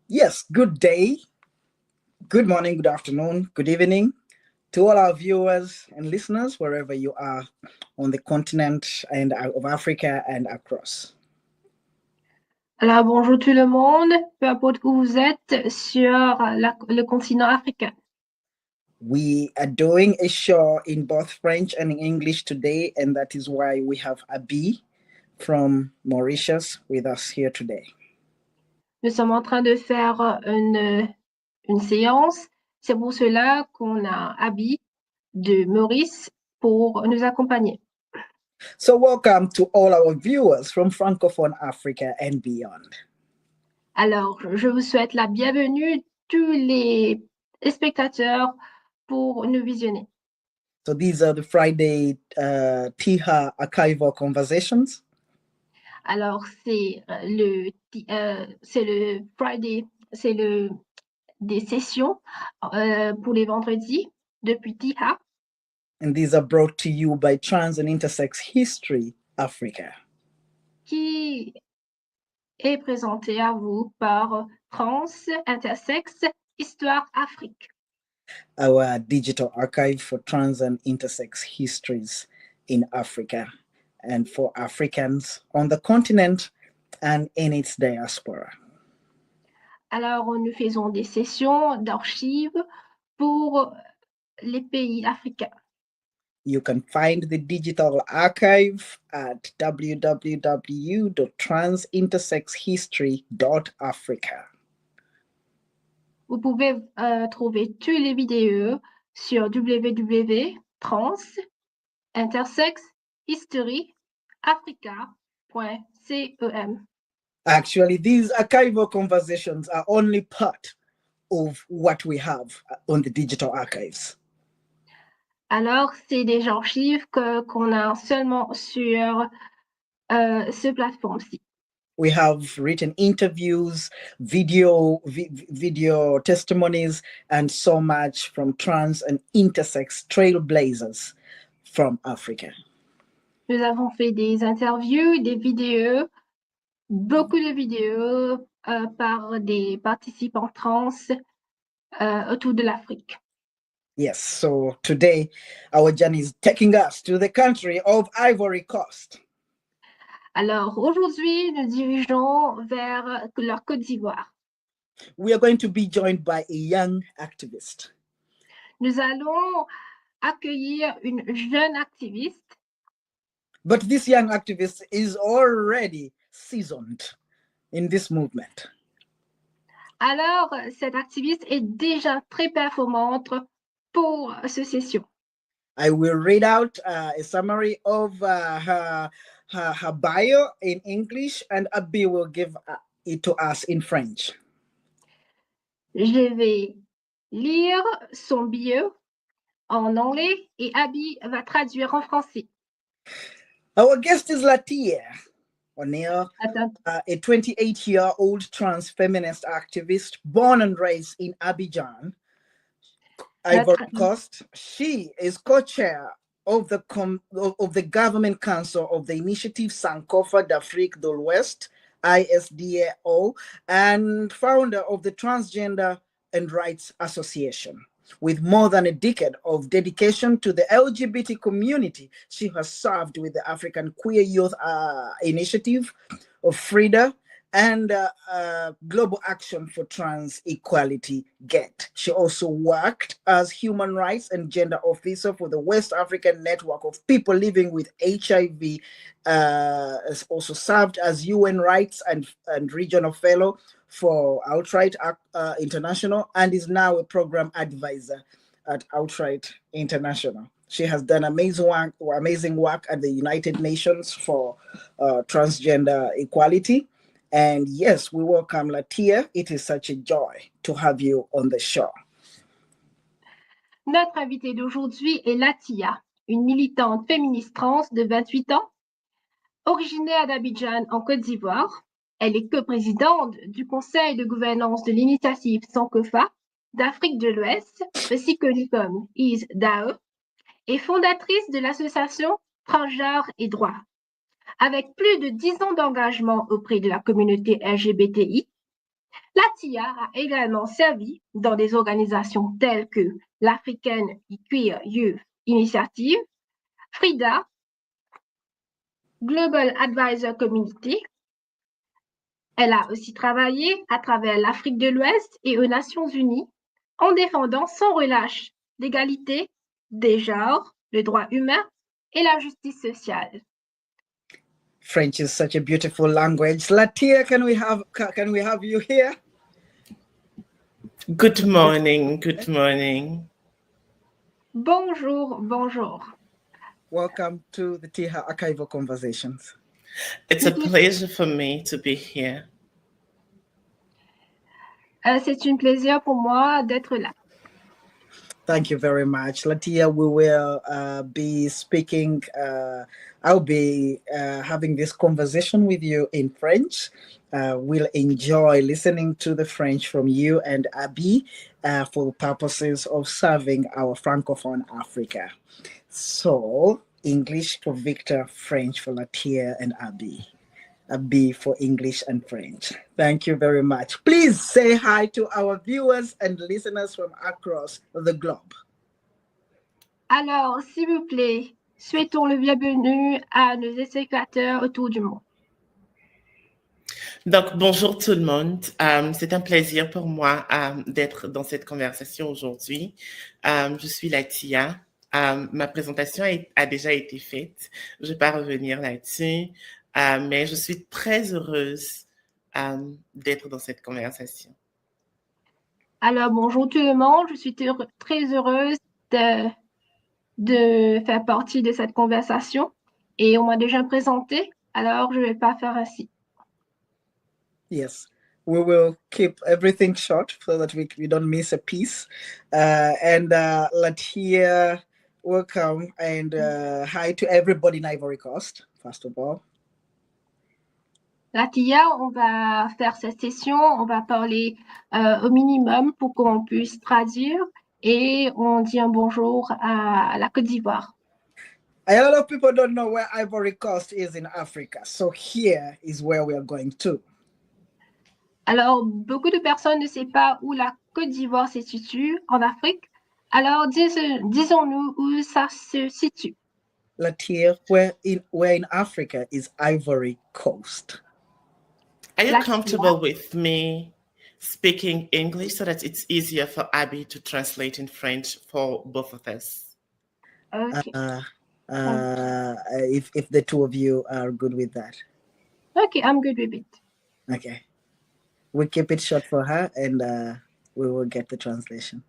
Yes, good day, good morning, good afternoon, good evening to all our viewers and listeners wherever you are on the continent and of Africa and across. Alors, bonjour tout le monde, peu importe où vous êtes sur le continent africain. We are doing a show in both French and English today, and that is why we have Abi from Mauritius with us here today. Nous sommes en train de faire une séance. C'est pour cela qu'on a Abi de Maurice pour nous accompagner. So welcome to all our viewers from Francophone Africa and beyond. Alors, je vous souhaite la bienvenue, tous les spectateurs, pour nous visionner. So these are the Friday TIHA Archival Conversations. Alors, c'est le Friday, c'est des sessions pour les vendredis depuis TIHA. And these are brought to you by Trans and Intersex History Africa. Qui est présenté à vous par Trans, Intersex, Histoire Afrique. Our digital archive for trans and intersex histories in Africa and for Africans on the continent and in its diaspora. Alors, nous faisons des sessions d'archives pour les pays africains. You can find the digital archive at www.transintersexhistory.africa. Vous pouvez trouver toutes les vidéos sur www.transintersexhistoryafrica.com. Actually, these archival conversations are only part of what we have on the digital archives. Alors, c'est des archives qu'on a seulement sur ce plateforme-ci. We have written interviews, video testimonies, and so much from trans and intersex trailblazers from Africa. Nous avons fait des interviews, des vidéos, beaucoup de vidéos par des participants trans autour de l'Afrique. Yes, so today our journey is taking us to the country of Ivory Coast. Alors aujourd'hui, nous dirigeons vers la Côte d'Ivoire. We are going to be joined by a young activist. Nous allons accueillir une jeune activiste. But this young activist is already seasoned in this movement. Alors, cette activiste est déjà très performante pour cette session. I will read out a summary of her bio in English, and Abi will give it to us in French. Je vais lire son bio en anglais et Abi va traduire en français. Our guest is Latiyah Orneill, a 28-year-old trans feminist activist born and raised in Abidjan, Ivory Coast. She is co-chair of the Governing Council of the Initiative Sankofa d'Afrique de l'Ouest, ISDAO, and founder of the Transgender and Rights Association. With more than a decade of dedication to the LGBT community, she has served with the African Queer Youth Initiative of FRIDA and Global Action for Trans Equality, GET. She also worked as Human Rights and Gender Officer for the West African Network of People Living with HIV, has also served as UN Rights and Regional Fellow for Outright International, and is now a program advisor at Outright International. She has done amazing work at the United Nations for transgender equality. And yes, we welcome Latiyah. It is such a joy to have you on the show. Notre invitée d'aujourd'hui est Latiyah, une militante féministe trans de 28 ans, originaire d'Abidjan en Côte d'Ivoire. Elle est coprésidente du conseil de gouvernance de l'initiative Sankofa d'Afrique de l'Ouest, aussi connue comme ISDAO, et fondatrice de l'association Transgenres et Droits. Avec plus de 10 ans d'engagement auprès de la communauté LGBTI, Latiyah a également servi dans des organisations telles que l'African Queer Youth Initiative, FRIDA Global Advisory Committee. Elle a aussi travaillé à travers l'Afrique de l'Ouest et aux Nations Unies en défendant sans relâche l'égalité des genres, le droit humain et la justice sociale. French is such a beautiful language. Latiyah, can we have you here? Good morning. Good morning. Bonjour, bonjour. Welcome to the TIHA Archival Conversations. It's a pleasure for me to be here. C'est un plaisir pour moi d'être là. Thank you very much. Latiyah, we will be speaking, I'll be having this conversation with you in French. We'll enjoy listening to the French from you and Abby for purposes of serving our Francophone Africa. So, English for Victor, French for Latiyah and Abby. Abby for English and French. Thank you very much. Please say hi to our viewers and listeners from across the globe. Alors, s'il vous plaît, souhaitons le bienvenue à nos spectateurs autour du monde. Donc, bonjour tout le monde. C'est un plaisir pour moi d'être dans cette conversation aujourd'hui. Je suis Latiyah. Ma présentation a déjà été faite. Je ne vais pas revenir là-dessus. Mais je suis très heureuse d'être dans cette conversation. Alors, bonjour tout le monde. Je suis très heureuse de faire partie de cette conversation. Et on m'a déjà présenté, alors je ne vais pas faire ainsi. Yes, we will keep everything short so that we don't miss a piece. And Latiyah, welcome. And hi to everybody in Ivory Coast, first of all. Latiyah, on va faire cette session, on va parler au minimum pour qu'on puisse traduire et on dit un bonjour à la Côte d'Ivoire. A lot of people don't know where Ivory Coast is in Africa, so here is where we are going to. Alors, beaucoup de personnes ne savent pas où la Côte d'Ivoire se situe en Afrique. Alors, disons-nous où ça se situe. Latiyah, where in Africa is Ivory Coast? Are you comfortable with me speaking English so that it's easier for Abby to translate in French for both of us? Okay. If the two of you are good with that. Okay, I'm good with it. Okay. We'll keep it short for her and we will get the translation.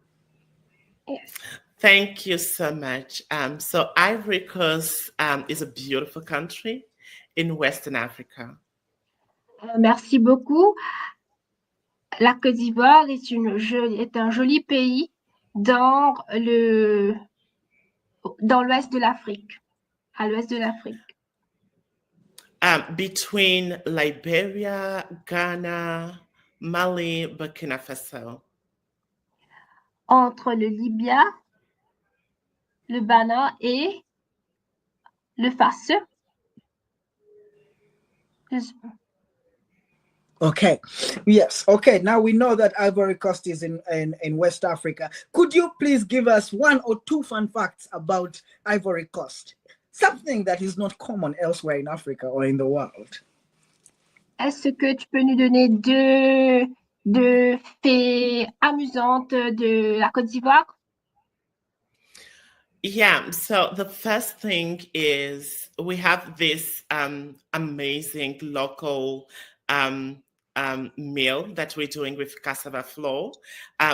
Yes. Thank you so much. So Ivory Coast is a beautiful country in Western Africa. Merci beaucoup. La Côte d'Ivoire est un joli pays dans l'ouest de l'Afrique, à l'ouest de l'Afrique. Between Liberia, Ghana, Mali, Burkina Faso. Entre le Libya, le Ghana et le Faso. Okay. Yes. Okay. Now we know that Ivory Coast is in West Africa. Could you please give us one or two fun facts about Ivory Coast? Something that is not common elsewhere in Africa or in the world. Est-ce que tu peux nous donner deux faits amusantes de la Côte d'Ivoire? Yeah, so the first thing is we have this amazing local meal that we're doing with cassava flour,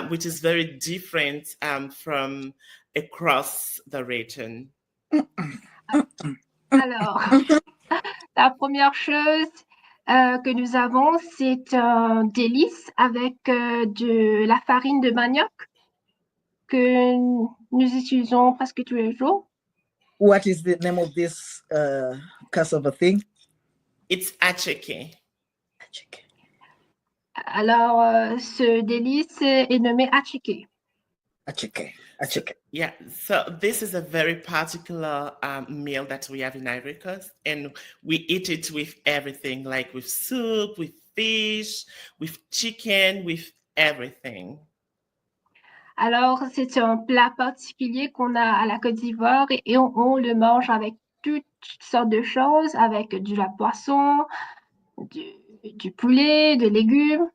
which is very different from across the region. Alors, la première chose que nous avons, c'est un délice avec de la farine de manioc que nous utilisons presque tous les jours. What is the name of this cassava thing? It's acheke. Alors, ce délice est nommé acheke. Achike. Yeah, so this is a very particular meal that we have in Ivory Coast, and we eat it with everything, like with soup, with fish, with chicken, with everything. Alors, c'est un plat particulier qu'on a à la Côte d'Ivoire et on le mange avec toutes sortes de choses, avec du poisson, du poulet, de légumes.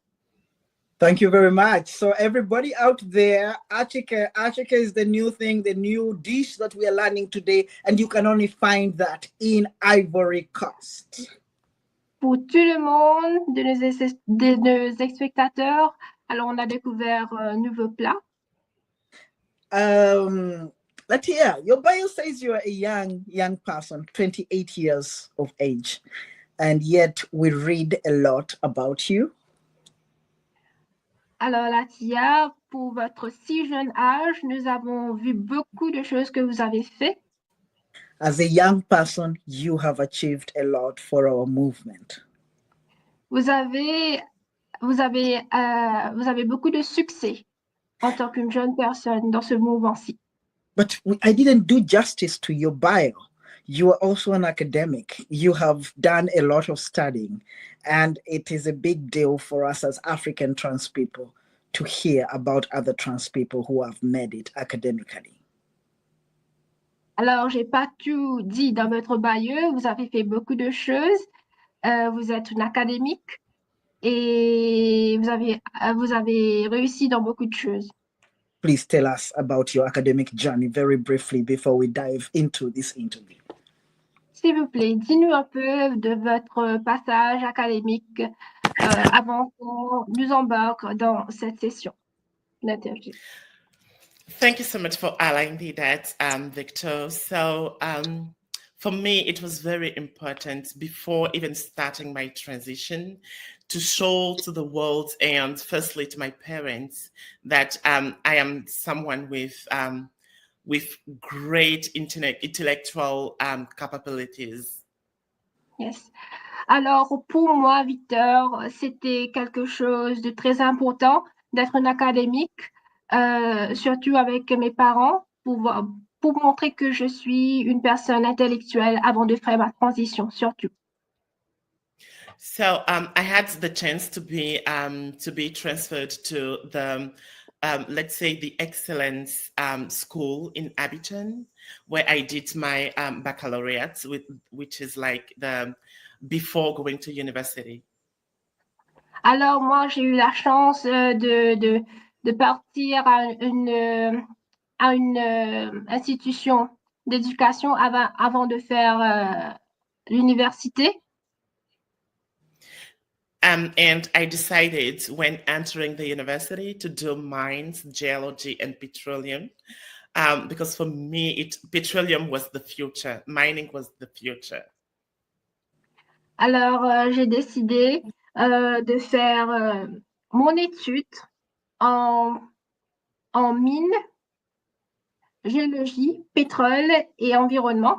Thank you very much. So everybody out there, achike is the new thing, the new dish that we are learning today, and you can only find that in Ivory Coast. Pour tout le monde, de nos spectateurs, alors on a découvert un nouveau plat. Latiyah, your bio says you are a young person, 28 years of age, and yet we read a lot about you. Alors, Latiyah, pour votre si jeune âge, nous avons vu beaucoup de choses que vous avez fait. As a young person, you have achieved a lot for our movement. Vous avez beaucoup de succès en tant qu'une jeune personne dans ce mouvement-ci. But I didn't do justice to your bio. You are also an academic. You have done a lot of studying, and it is a big deal for us as African trans people to hear about other trans people who have made it academically. Alors, j'ai pas tout dit dans votre bio. Vous avez fait beaucoup de choses. Vous êtes une académique et vous avez réussi dans beaucoup de choses. Please tell us about your academic journey very briefly before we dive into this interview. S'il vous plaît, dis-nous un peu de votre passage académique avant qu'on nous embarque dans cette session d'interview. Thank you so much for allowing me that, Victor. So for me, it was very important before even starting my transition to show to the world and firstly to my parents that I am someone with great intellectual capabilities. Yes. Alors, pour moi, Victor, c'était quelque chose de très important d'être un académique, surtout avec mes parents, pour montrer que je suis une personne intellectuelle avant de faire ma transition, surtout. So I had the chance to be transferred to the let's say the excellence school in Abidjan, where I did my baccalaureate, which is like the before going to university. Alors moi, j'ai eu la chance de partir à une institution d'éducation avant de faire l'université. And I decided when entering the university to do mines, geology, and petroleum, because for me, petroleum was the future. Mining was the future. Alors, j'ai décidé de faire mon étude en mine, géologie, pétrole et environnement,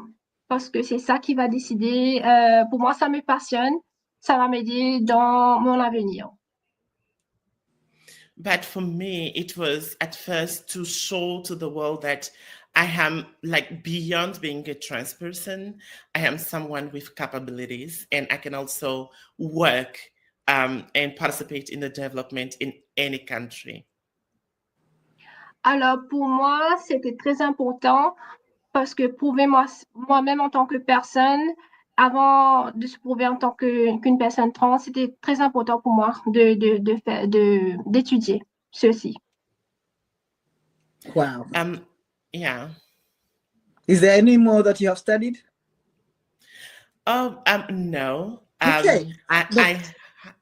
parce que c'est ça qui va décider. Pour moi, ça me passionne. Ça va m'aider dans mon avenir. But for me, it was at first to show to the world that I am like beyond being a trans person. I am someone with capabilities and I can also work and participate in the development in any country. Alors, pour moi, c'était très important parce que prouver moi-même en tant que personne, avant de se prouver en tant qu'une personne trans, c'était très important pour moi d'étudier ceci. Wow. Yeah. Is there any more that you have studied? Oh, no. Okay.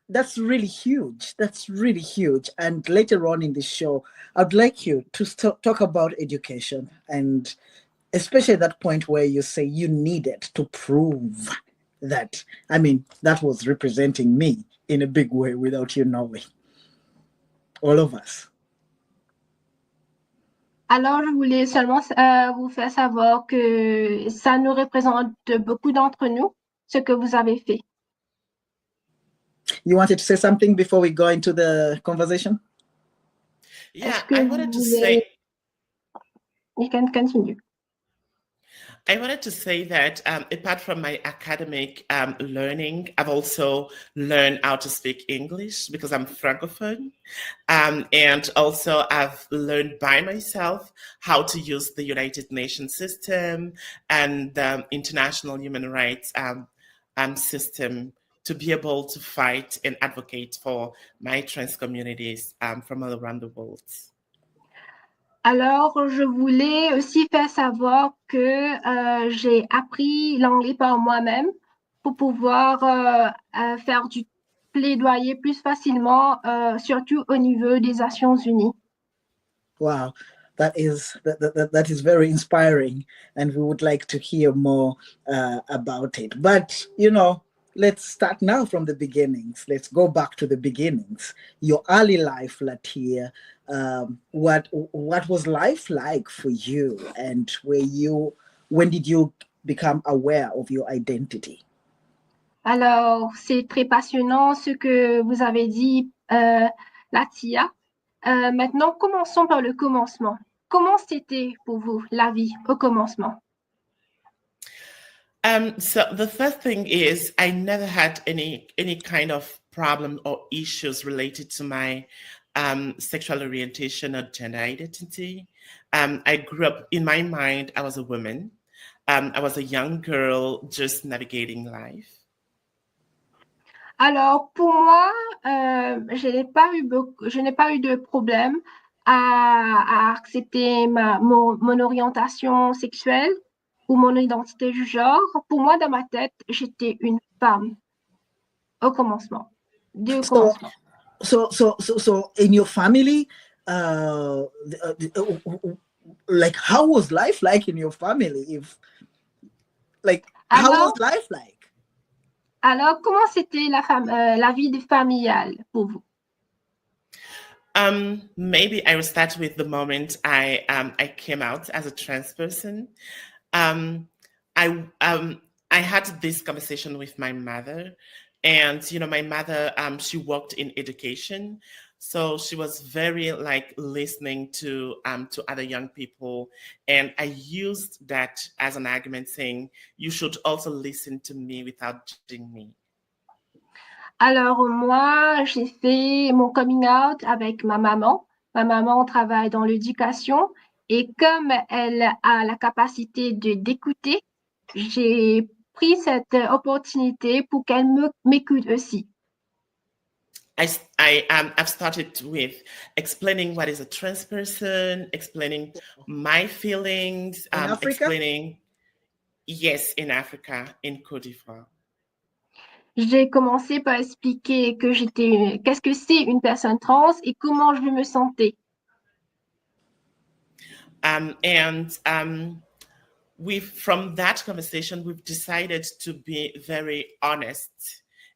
That's really huge. That's really huge. And later on in the show, I'd like you to talk about education, and especially that point where you say you needed to prove that. I mean, that was representing me in a big way without you knowing. All of us. Alors, je voulais seulement vous faire savoir que ça nous représente beaucoup d'entre nous, ce que vous avez fait. You wanted to say something before we go into the conversation? Yeah, I wanted to say You can continue. I wanted to say that apart from my academic learning, I've also learned how to speak English because I'm Francophone. And also I've learned by myself how to use the United Nations system and the international human rights system to be able to fight and advocate for my trans communities from all around the world. Alors, je voulais aussi faire savoir que j'ai appris l'anglais par moi-même pour pouvoir faire du plaidoyer plus facilement, surtout au niveau des Nations Unies. Wow, that is very inspiring, and we would like to hear more about it. But let's start now from the beginnings. Let's go back to the beginnings. Your early life, Latiyah. What was life like for you, and when did you become aware of your identity? Alors, c'est très passionnant ce que vous avez dit, Latiyah. Maintenant, commençons par le commencement. Comment c'était pour vous la vie au commencement? So the first thing is I never had any kind of problem or issues related to my sexual orientation or gender identity. I grew up, in my mind, I was a woman. I was a young girl just navigating life. Alors, pour moi, je n'ai pas eu de problème à accepter mon orientation sexuelle ou mon identité du genre. Pour moi, dans ma tête, j'étais une femme au commencement. So in your family, like how was life like in your family? How was life like? Alors, comment c'était la vie familiale pour vous? Maybe I will start with the moment I came out as a trans person. I had this conversation with my mother, and my mother she worked in education, so she was very listening to other young people, and I used that as an argument, saying you should also listen to me without judging me. Alors moi, j'ai fait mon coming out avec ma maman. Ma maman travaille dans l'éducation et comme elle a la capacité d'écouter, j'ai pris cette opportunité pour qu'elle m'écoute aussi. I've started with explaining what is a trans person, explaining my feelings, explaining, yes, in Africa, in Côte d'Ivoire. J'ai commencé par expliquer qu'est-ce que c'est une personne trans et comment je me sentais. From that conversation, we've decided to be very honest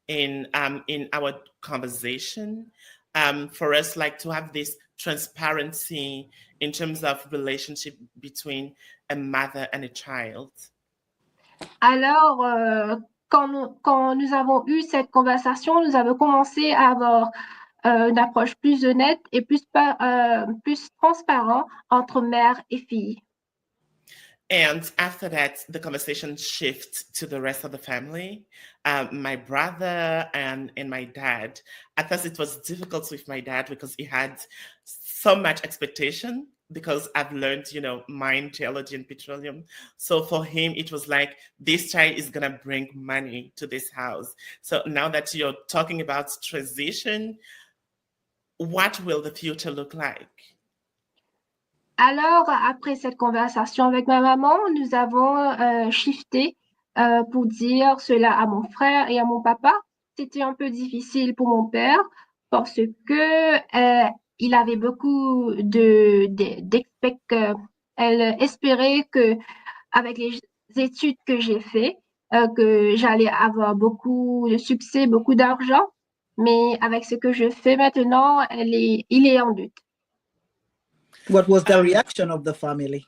in our conversation. For us, to have this transparency in terms of relationship between a mother and a child. Alors, quand nous avons eu cette conversation, nous avons commencé à avoir une approche plus honnête et plus transparente entre mère et fille. And after that, the conversation shifts to the rest of the family, my brother and my dad. At first, it was difficult with my dad because he had so much expectation because I've learned, mine, geology, and petroleum. So for him, it was like, this child is going to bring money to this house. So now that you're talking about transition, what will the future look like? Alors, après cette conversation avec ma maman, nous avons shifté pour dire cela à mon frère et à mon papa. C'était un peu difficile pour mon père parce que il avait beaucoup elle espérait que avec les études que j'ai fait, que j'allais avoir beaucoup de succès, beaucoup d'argent. Mais avec ce que je fais maintenant, il est en doute. What was the reaction of the family?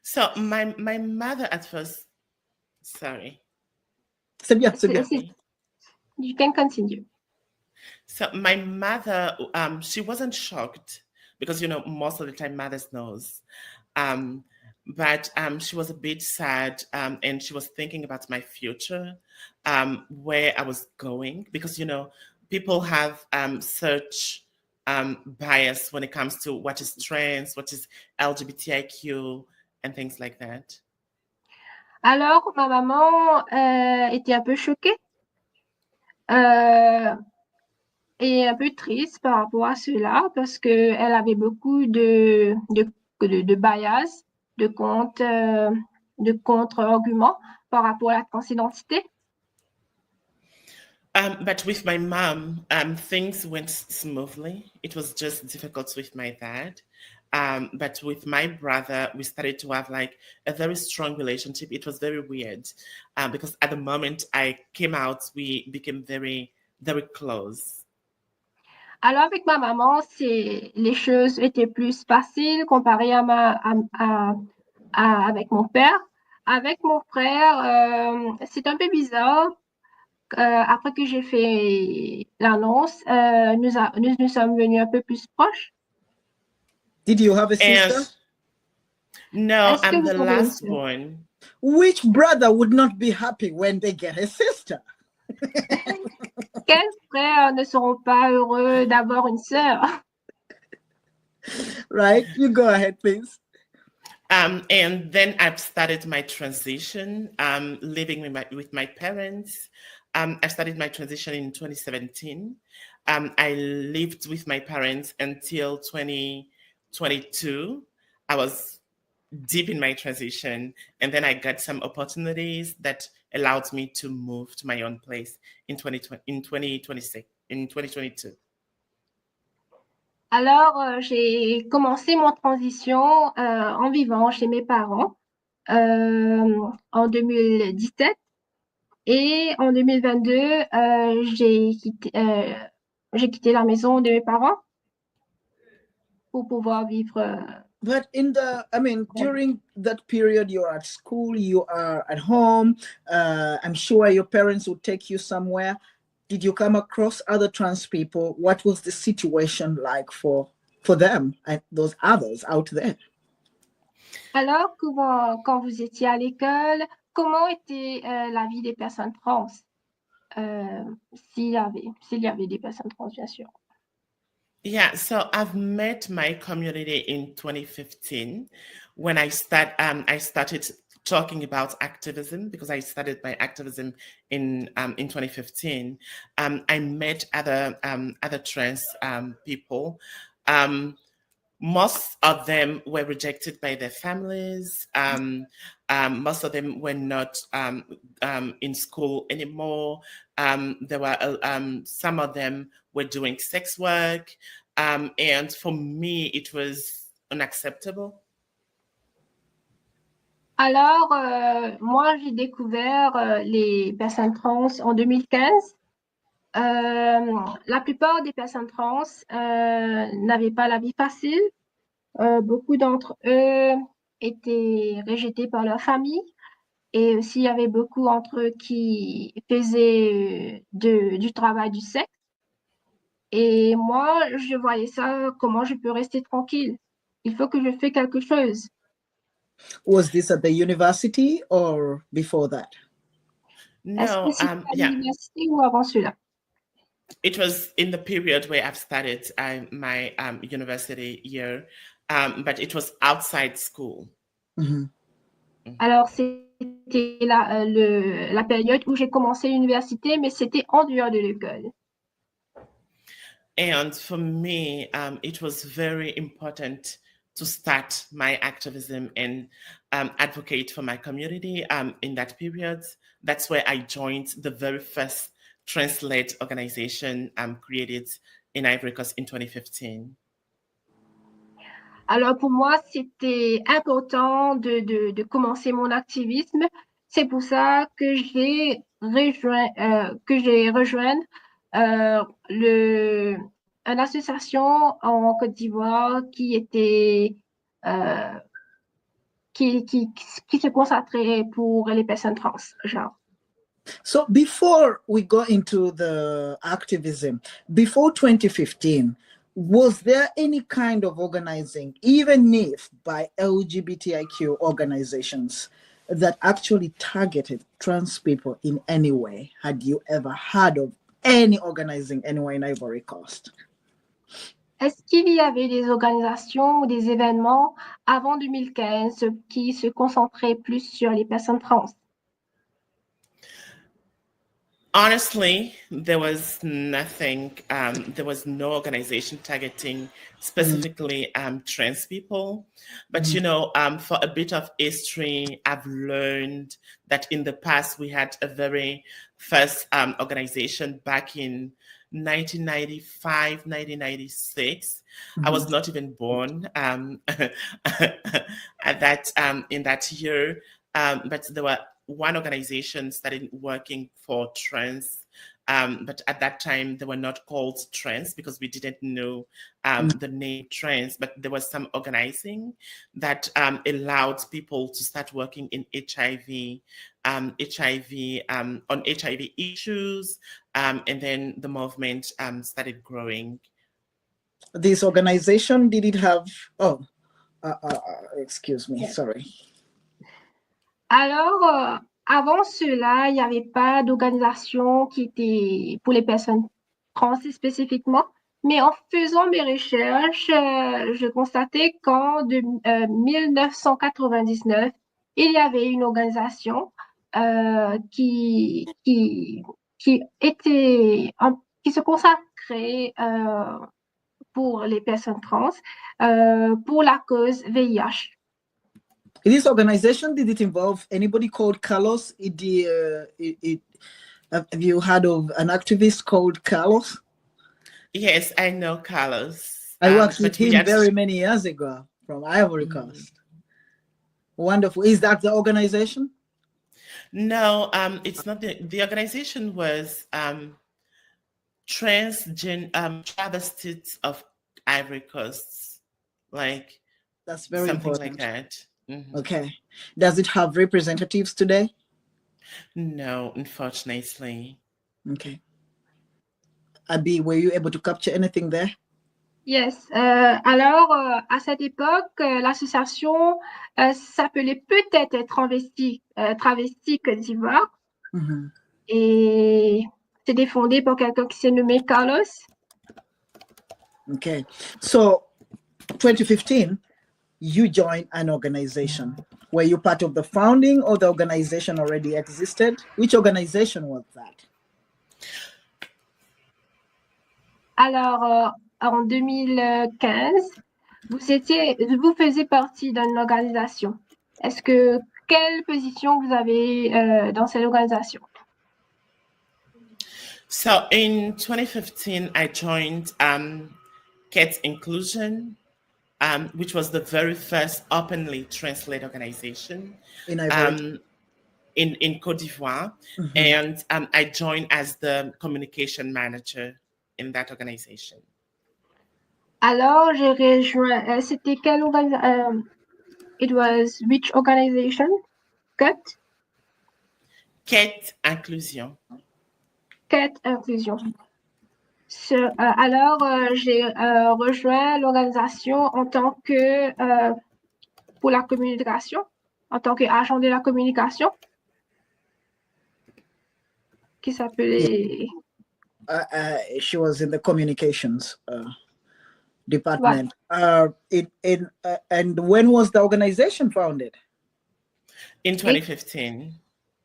So my mother at first, sorry. C'est bien. You can continue. So my mother, she wasn't shocked because, most of the time mothers knows. But she was a bit sad, and she was thinking about my future, where I was going, because, you know, people have such bias when it comes to what is trans, what is LGBTIQ, and things like that. Alors, ma maman était un peu choquée et un peu triste par rapport à cela parce qu'elle avait beaucoup de bias, de contre-arguments par rapport à la transidentité. But with my mom, things went smoothly. It was just difficult with my dad. But with my brother, we started to have like a very strong relationship. It was very weird because at the moment I came out, we became very, very close. Alors, avec ma maman, les choses étaient plus faciles comparé avec mon père. Avec mon frère, c'est un peu bizarre. Après que j'ai fait l'annonce, nous sommes venus un peu plus proches. Did you have a sister? No, I'm the last one. Which brother would not be happy when they get a sister? Quels frères ne seront pas heureux d'avoir une sœur? Right, you go ahead, please. And then I've started my transition, living with my parents. I started my transition in 2017. I lived with my parents until 2022. I was deep in my transition, and then I got some opportunities that allowed me to move to my own place in 2022. Alors, j'ai commencé mon transition en vivant chez mes parents en 2017 et en 2022, j'ai quitté la maison de mes parents pour pouvoir vivre. But during that period, you're at school, you are at home. I'm sure your parents would take you somewhere. Did you come across other trans people? What was the situation like for them and those others out there? Alors, quand vous étiez à l'école, comment était la vie des personnes trans? S'il y avait des personnes trans, bien sûr. Yeah, so I've met my community in 2015 when I started talking about activism, because I started my activism in 2015. I met other trans people. Most of them were rejected by their families. Most of them were not in school anymore. There were some of them were doing sex work, and for me, it was unacceptable. Alors, moi, j'ai découvert les personnes trans en 2015. La plupart des personnes trans n'avaient pas la vie facile. Beaucoup d'entre eux étaient rejetés par leur famille. Et aussi, il y avait beaucoup d'entre eux qui faisaient du travail du sexe. Et moi, je voyais ça, comment je peux rester tranquille? Il faut que je fasse quelque chose. Was this at the university or before that? No, yeah. L'université ou avant cela? It was in the period where I've started my university year, but it was outside school. Mm-hmm. Alors, c'était la période où j'ai commencé l'université, mais c'était en dehors de l'école. And for me, it was very important to start my activism and advocate for my community in that period. That's where I joined the very first trans-led organization created in Ivory Coast in 2015. Alors pour moi, c'était important de commencer mon activisme. C'est pour ça que j'ai rejoint une association en Côte d'Ivoire qui était qui se concentrait pour les personnes trans, genre. So before we go into the activism, before 2015, Was there any kind of organizing, even if by LGBTIQ organizations, that actually targeted trans people in any way? Had you ever heard of any organizing anywhere in Ivory Coast? Est-ce qu'il y avait des organisations ou des événements avant 2015 qui se concentraient plus sur les personnes trans? Honestly, there was nothing, there was no organization targeting specifically trans people. But, you know, for a bit of history, I've learned that in the past, we had a very first organization back in 1995, 1996. I was not even born at that in that year, but there were one organization started working for trans, but at that time they were not called trans because we didn't know the name trans, but there was some organizing that allowed people to start working in HIV on HIV issues, and then the movement started growing. This organization, did it have, excuse me, sorry. Alors, avant cela, il n'y avait pas d'organisation qui était pour les personnes trans spécifiquement, mais en faisant mes recherches, je constatais qu'en 1999, il y avait une organisation qui se consacrait pour les personnes trans, pour la cause VIH. This organization, did it involve anybody called Carlos? Have you heard of an activist called Carlos? Yes, I know Carlos. I worked with him very many years ago from Ivory Coast. Wonderful. Is that the organization? No, it's not. The organization was Travestites of Ivory Coast, like that's very something important. Like that. Mm-hmm. Okay. Does it have representatives today? No, unfortunately. Okay. Abi, were you able to capture anything there? Yes. Alors, à cette époque, l'association s'appelait peut-être Travesti Côte d'Ivoire. Mm-hmm. Et c'était fondé par quelqu'un qui s'est nommé Carlos. Okay. So, 2015, you joined an organization. Were you part of the founding or the organization already existed? Which organization was that? Alors, en 2015, vous faisiez partie d'une organisation. Quelle position vous avez dans cette organisation? So in 2015, I joined Cat Inclusion, which was the very first openly trans-led organization in Côte d'Ivoire. Mm-hmm. And I joined as the communication manager in that organization. Alors, j'ai rejoint, c'était quelle organisation? It was which organization? Cat Inclusion. Cat Inclusion. Alors, j'ai rejoint l'organisation en tant que pour la communication, en tant qu'agent de la communication, qui s'appelait. She was in the communications department. What? And when was the organization founded? In 2015.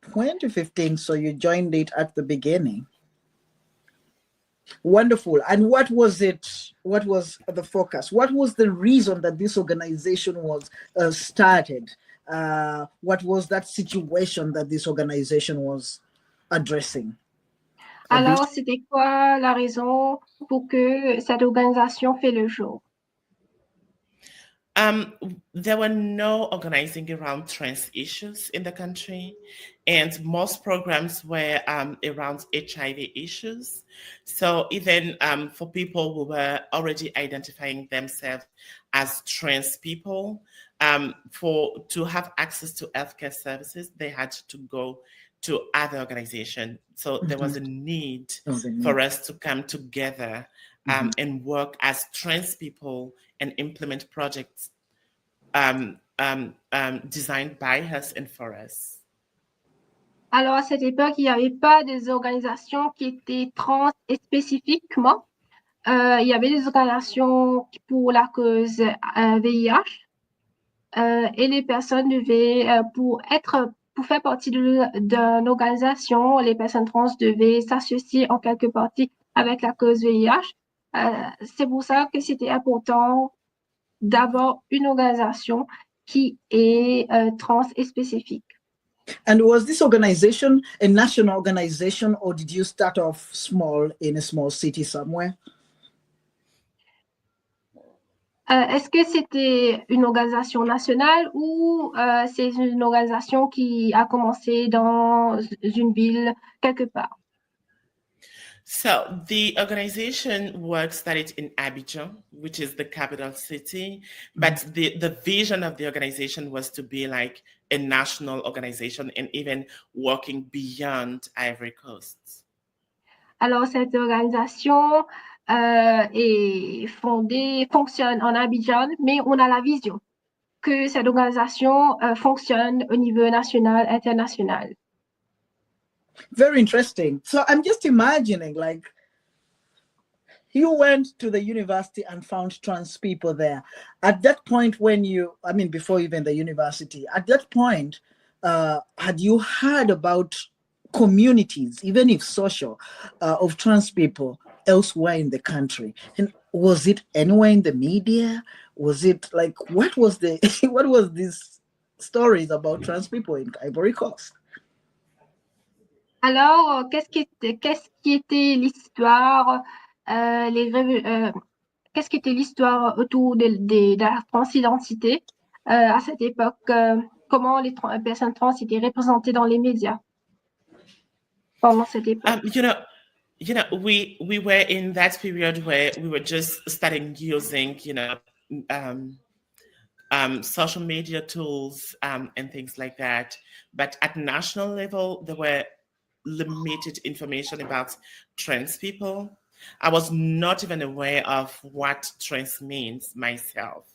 2015. So you joined it at the beginning. Wonderful. And what was it? What was the focus? What was the reason that this organization was started? What was that situation that this organization was addressing? Alors, c'était quoi la raison pour que cette organisation fait le jour? There were no organizing around trans issues in the country, and most programs were around HIV issues. So even for people who were already identifying themselves as trans people, to have access to healthcare services, they had to go to other organizations. So there was a need for us to come together and work as trans people and implement projects designed by us and for us. Alors, à cette époque, il n'y avait pas des organisations qui étaient trans et spécifiquement. Il y avait des organisations pour la cause VIH et les personnes devaient, pour faire partie d'une organisation, les personnes trans devaient s'associer en quelque partie avec la cause VIH. C'est pour ça que c'était important d'avoir une organisation qui est trans et spécifique. And was this organization a national organization, or did you start off small in a small city somewhere? Est-ce que c'était une organisation nationale ou c'est une organisation qui a commencé dans une ville quelque part? So the organization started in Abidjan, which is the capital city, but the vision of the organization was to be like a national organization and even working beyond Ivory Coast. Alors, cette organisation fonctionne en Abidjan, mais on a la vision que cette organisation fonctionne au niveau national, international. Very interesting. So I'm just imagining, like, you went to the university and found trans people there. At that point, before even the university, at that point, had you heard about communities, even if social, of trans people elsewhere in the country? And was it anywhere in the media? Was it like, what was these stories about trans people in Ivory Coast? Alors, qu'est-ce qui était l'histoire, qu'est-ce qui était l'histoire autour de la transidentité à cette époque? Comment les personnes trans étaient représentées dans les médias pendant cette époque? We were in that period where we were just starting using, social media tools and things like that. But at national level, there were limited information about trans people. I was not even aware of what trans means myself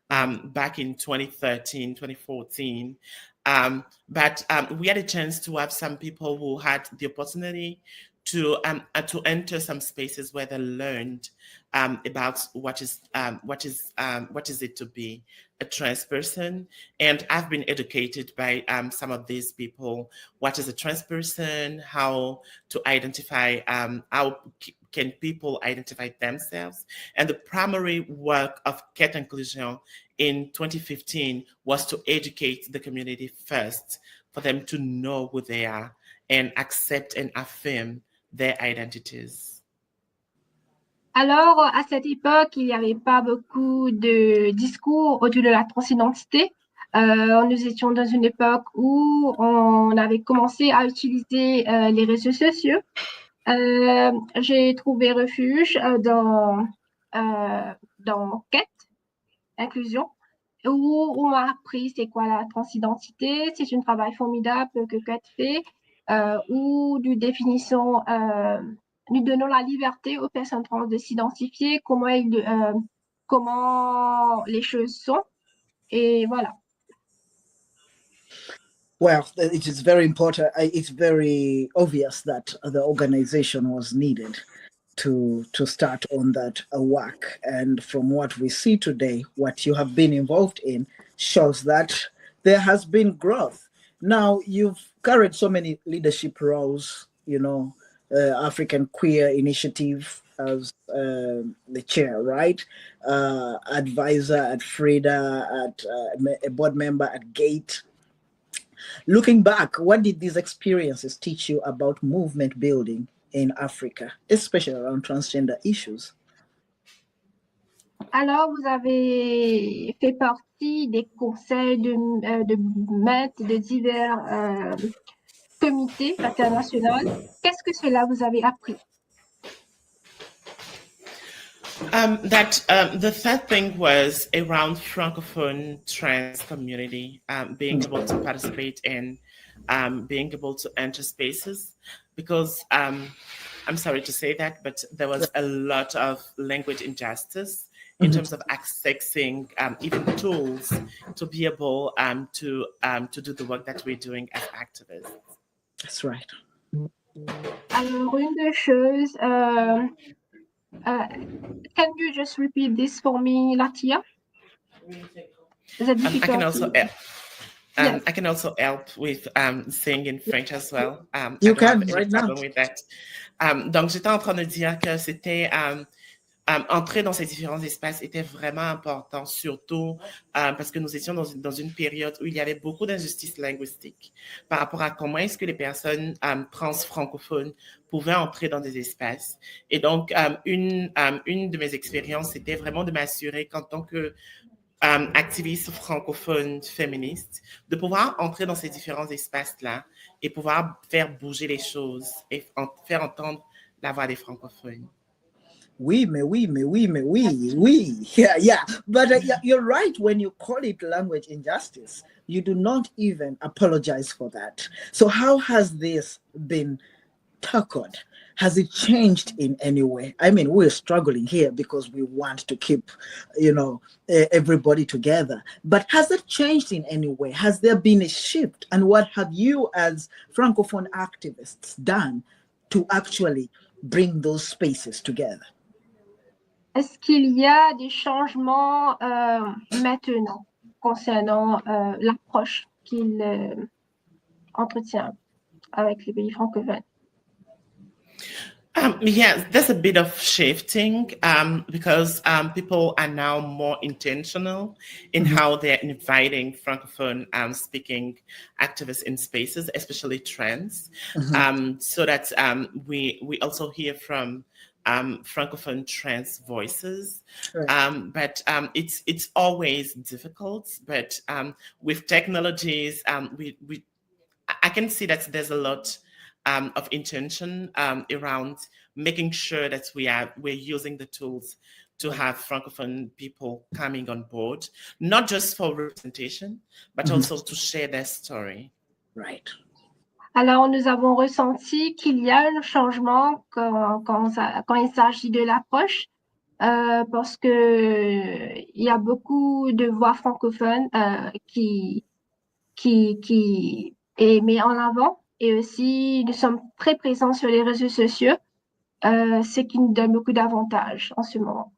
back in 2013, 2014. But we had a chance to have some people who had the opportunity to enter some spaces where they learned about what is it to be a trans person. And I've been educated by some of these people. What is a trans person? How to identify? How can people identify themselves? And the primary work of Quête Inclusion in 2015 was to educate the community first, for them to know who they are and accept and affirm their identities. Alors, à cette époque, il n'y avait pas beaucoup de discours autour de la transidentité. Nous étions dans une époque où on avait commencé à utiliser les réseaux sociaux. J'ai trouvé refuge dans Quête Inclusion, où on m'a appris c'est quoi la transidentité. C'est un travail formidable que Quête fait, où nous définissons, nous donnons la liberté aux personnes trans de s'identifier, comment les choses sont, et voilà. Well, it is very important. It's very obvious that the organization was needed to start on that work. And from what we see today, what you have been involved in shows that there has been growth. Now, you've carried so many leadership roles, African Queer Initiative as the chair, right? Advisor at FRIDA, a board member at GATE. Looking back, what did these experiences teach you about movement building in Africa, especially around transgender issues? Alors, vous avez fait partie des conseils de maîtres de divers comités internationaux. Qu'est-ce que cela vous avez appris? The third thing was around Francophone trans community, being able to participate in, being able to enter spaces, because I'm sorry to say that, but there was a lot of language injustice in terms of accessing even tools to be able to do the work that we're doing as activists. That's right. Alors, une des choses, can you just repeat this for me, Latiyah? I can also help. Yes. I can also help with saying in French as well. You I don't can have any right problem now. with that. Donc, j'étais en train de dire que c'était entrer dans ces différents espaces était vraiment important, surtout parce que nous étions dans une période où il y avait beaucoup d'injustices linguistiques par rapport à comment est-ce que les personnes trans francophones pouvaient entrer dans des espaces. Et donc, une de mes expériences, c'était vraiment de m'assurer qu'en tant que activiste francophone féministe, de pouvoir entrer dans ces différents espaces-là et pouvoir faire bouger les choses et faire entendre la voix des francophones. Oui. Yeah. But you're right when you call it language injustice. You do not even apologize for that. So how has this been tackled? Has it changed in any way? I mean, we're struggling here because we want to keep, everybody together. But has it changed in any way? Has there been a shift? And what have you as Francophone activists done to actually bring those spaces together? Est-ce qu'il y a des changements maintenant concernant l'approche qu'il entretient avec les pays francophones? Yes, there's a bit of shifting because people are now more intentional in how they're inviting Francophone speaking activists in spaces, especially trans, so that we also hear from Francophone trans voices. Right. But it's always difficult. But with technologies, I can see that there's a lot of intention around making sure that we're using the tools to have Francophone people coming on board, not just for representation, but also to share their story. Right. Alors, nous avons ressenti qu'il y a un changement quand il s'agit de l'approche, parce que il y a beaucoup de voix francophones qui est mis en avant, et aussi nous sommes très présents sur les réseaux sociaux, ce qui nous donne beaucoup d'avantages en ce moment.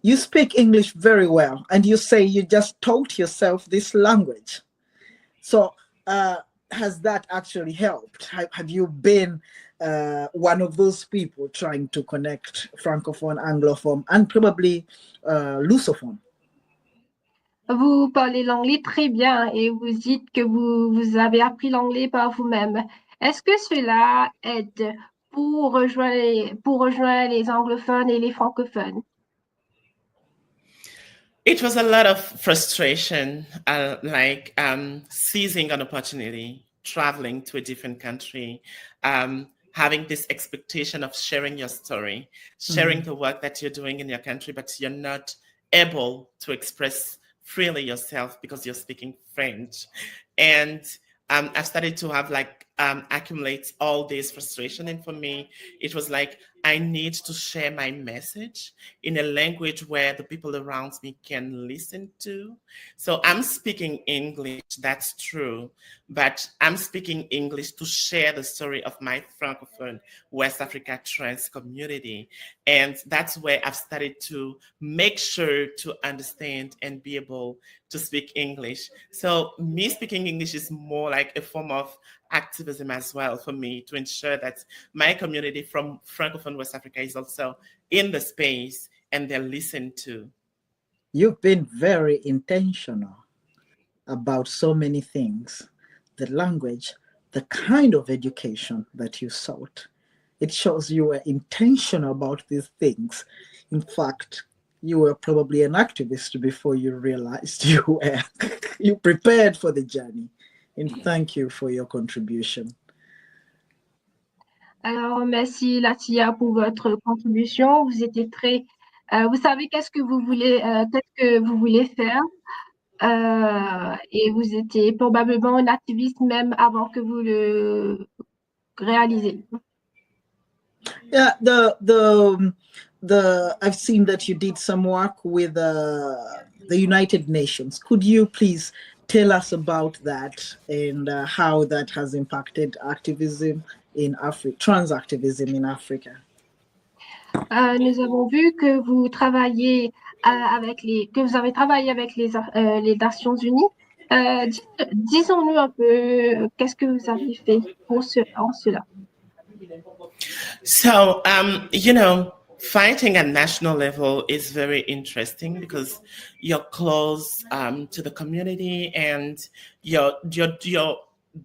You speak English very well, and you say you just taught yourself this language. So has that actually helped? Have you been one of those people trying to connect Francophone, Anglophone, and probably Lusophone? Vous parlez l'anglais très bien et vous dites que vous avez appris l'anglais par vous-même. Est-ce que cela aide pour rejoindre les anglophones et les francophones? It was a lot of frustration, like seizing an opportunity, traveling to a different country, having this expectation of sharing your story, sharing the work that you're doing in your country, but you're not able to express freely yourself because you're speaking French. And I've started to have accumulate all this frustration. And for me, it was like, I need to share my message in a language where the people around me can listen to. So I'm speaking English, that's true, but I'm speaking English to share the story of my Francophone West Africa trans community. And that's where I've started to make sure to understand and be able to speak English. So me speaking English is more like a form of activism as well for me, to ensure that my community from Francophone West Africa is also in the space and they're listened to. You've been very intentional about so many things, the language, the kind of education that you sought. It shows you were intentional about these things. In fact, you were probably an activist before you realized you prepared for the journey. And thank you for your contribution. Alors, merci Latiyah pour votre contribution. Vous étiez très, vous savez qu'est-ce que vous voulez faire, et vous étiez probablement un activiste même avant que vous le réalisez. Yeah, I've seen that you did some work with the United Nations. Could you please tell us about that and how that has impacted activism in Africa, trans activism in Africa? Nous avons vu que vous travaillez que vous avez travaillé avec les Nations Unies. Disons-nous un peu qu'est-ce que vous avez fait en cela. So, you know, fighting at national level is very interesting because you're close to the community and you're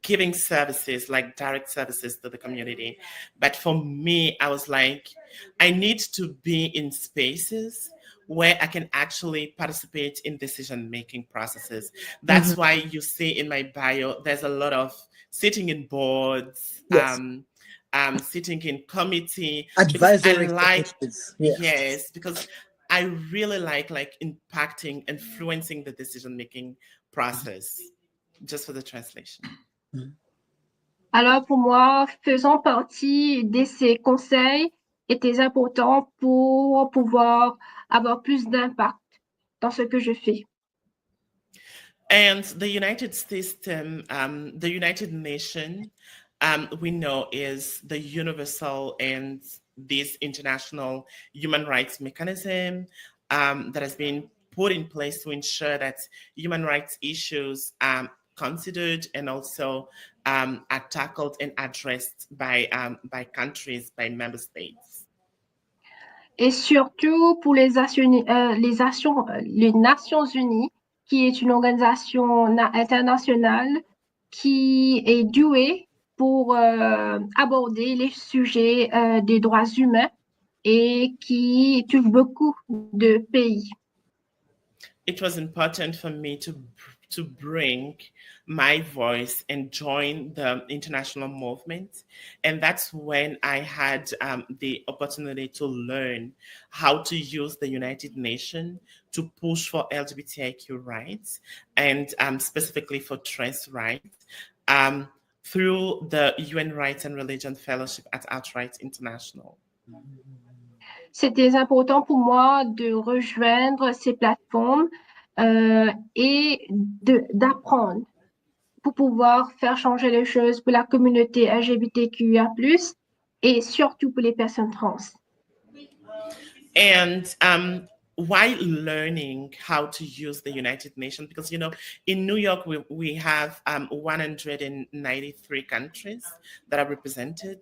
giving services, like direct services to the community. But for me, I was like, I need to be in spaces where I can actually participate in decision-making processes. That's why you see in my bio, there's a lot of sitting in boards, Yes. Sitting in committee, advisory committees. Yes, because I really like impacting, influencing the decision-making process. Just for the translation. Alors pour moi, faisant partie de ces conseils était important pour pouvoir avoir plus d'impact dans ce que je fais. And the United Nations, we know is the universal and this international human rights mechanism that has been put in place to ensure that human rights issues are considered and also are tackled and addressed by countries, by member states. Et surtout pour les Nations Unies, qui est une organisation internationale qui est douée pour aborder les sujets des droits humains et qui touche beaucoup de pays. It was important for me to bring my voice and join the international movement. And that's when I had the opportunity to learn how to use the United Nations to push for LGBTIQ rights and specifically for trans rights through the UN Rights and Religion Fellowship at Outright International. C'était important pour moi de rejoindre ces plateformes et d'apprendre pour pouvoir faire changer les choses pour la communauté LGBTQIA+, et surtout pour les personnes trans. And while learning how to use the United Nations, because, you know, in New York, we have 193 countries that are represented.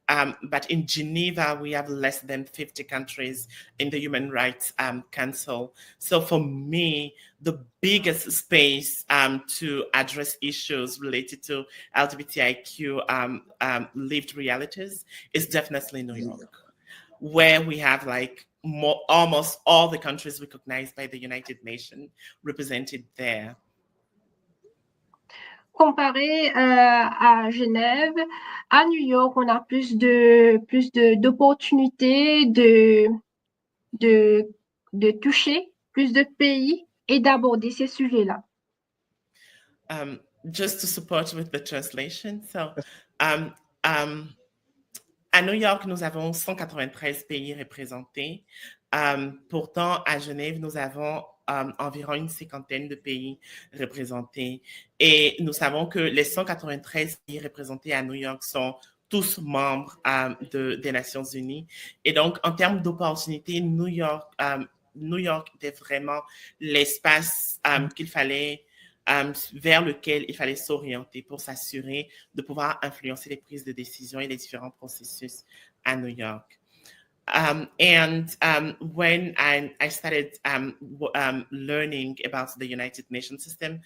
But in Geneva, we have less than 50 countries in the Human Rights Council. So for me, the biggest space to address issues related to LGBTIQ lived realities is definitely New York, where we have almost all the countries recognized by the United Nations represented there. Comparé à Genève, à New York, on a plus d'opportunités de toucher plus de pays et d'aborder ces sujets-là. Just to support with the translation, so à New York, nous avons 193 pays représentés. Pourtant, à Genève, nous avons environ une cinquantaine de pays représentés. Et nous savons que les 193 pays représentés à New York sont tous membres des Nations Unies. Et donc, en termes d'opportunités, New York était vraiment l'espace qu'il fallait vers lequel il fallait s'orienter pour s'assurer de pouvoir influencer les prises de décision et les différents processus à New York. When I started learning about the United Nations system,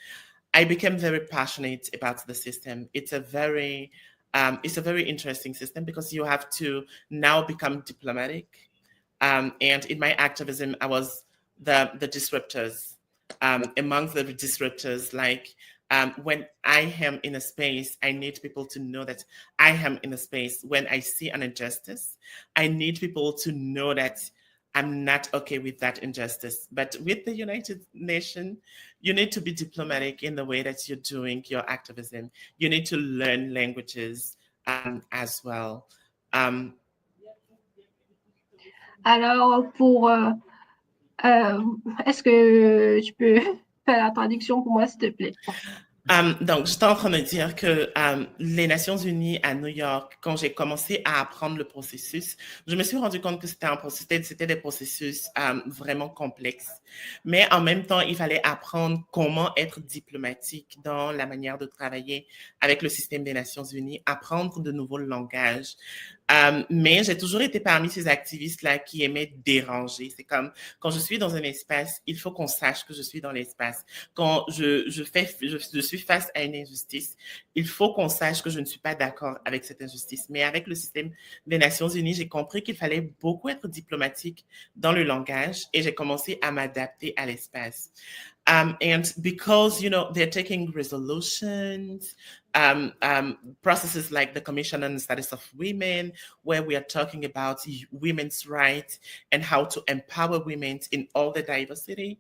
I became very passionate about the system. It's a very interesting system because you have to now become diplomatic. And in my activism, I was the disruptors. Amongst the disruptors, when I am in a space, I need people to know that I am in a space. When I see an injustice, I need people to know that I'm not okay with that injustice. But with the United Nations, you need to be diplomatic in the way that you're doing your activism. You need to learn languages as well. Alors, est-ce que tu peux faire la traduction pour moi, s'il te plaît? Donc, j'étais en train de dire que les Nations Unies à New York, quand j'ai commencé à apprendre le processus, je me suis rendu compte que c'était des processus vraiment complexes. Mais en même temps, il fallait apprendre comment être diplomatique dans la manière de travailler avec le système des Nations Unies, apprendre de nouveaux langages. Mais j'ai toujours été parmi ces activistes-là qui aimaient déranger. C'est comme, quand je suis dans un espace, il faut qu'on sache que je suis dans l'espace. Quand je suis face à une injustice, il faut qu'on sache que je ne suis pas d'accord avec cette injustice. Mais avec le système des Nations Unies, j'ai compris qu'il fallait beaucoup être diplomatique dans le langage et j'ai commencé à m'adapter à l'espace. And because, you know, they're taking resolutions, processes like the Commission on the Status of Women, where we are talking about women's rights and how to empower women in all the diversity.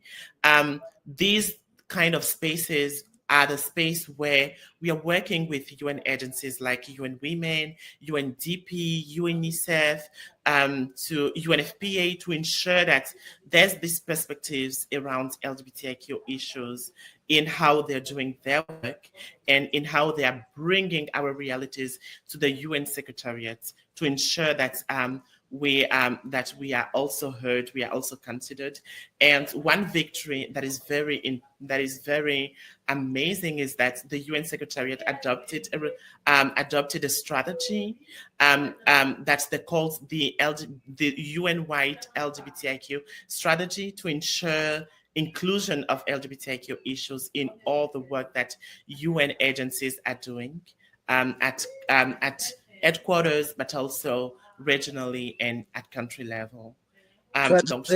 These kind of spaces are the space where we are working with UN agencies like UN Women, UNDP, UNICEF, to UNFPA to ensure that there's these perspectives around LGBTIQ issues in how they're doing their work and in how they are bringing our realities to the UN Secretariat to ensure that we are also heard, we are also considered. And one victory that is very amazing is that the UN Secretariat adopted a strategy that's called the UN-wide LGBTIQ strategy to ensure inclusion of LGBTIQ issues in all the work that UN agencies are doing at headquarters, but also regionally and at country level. Donc,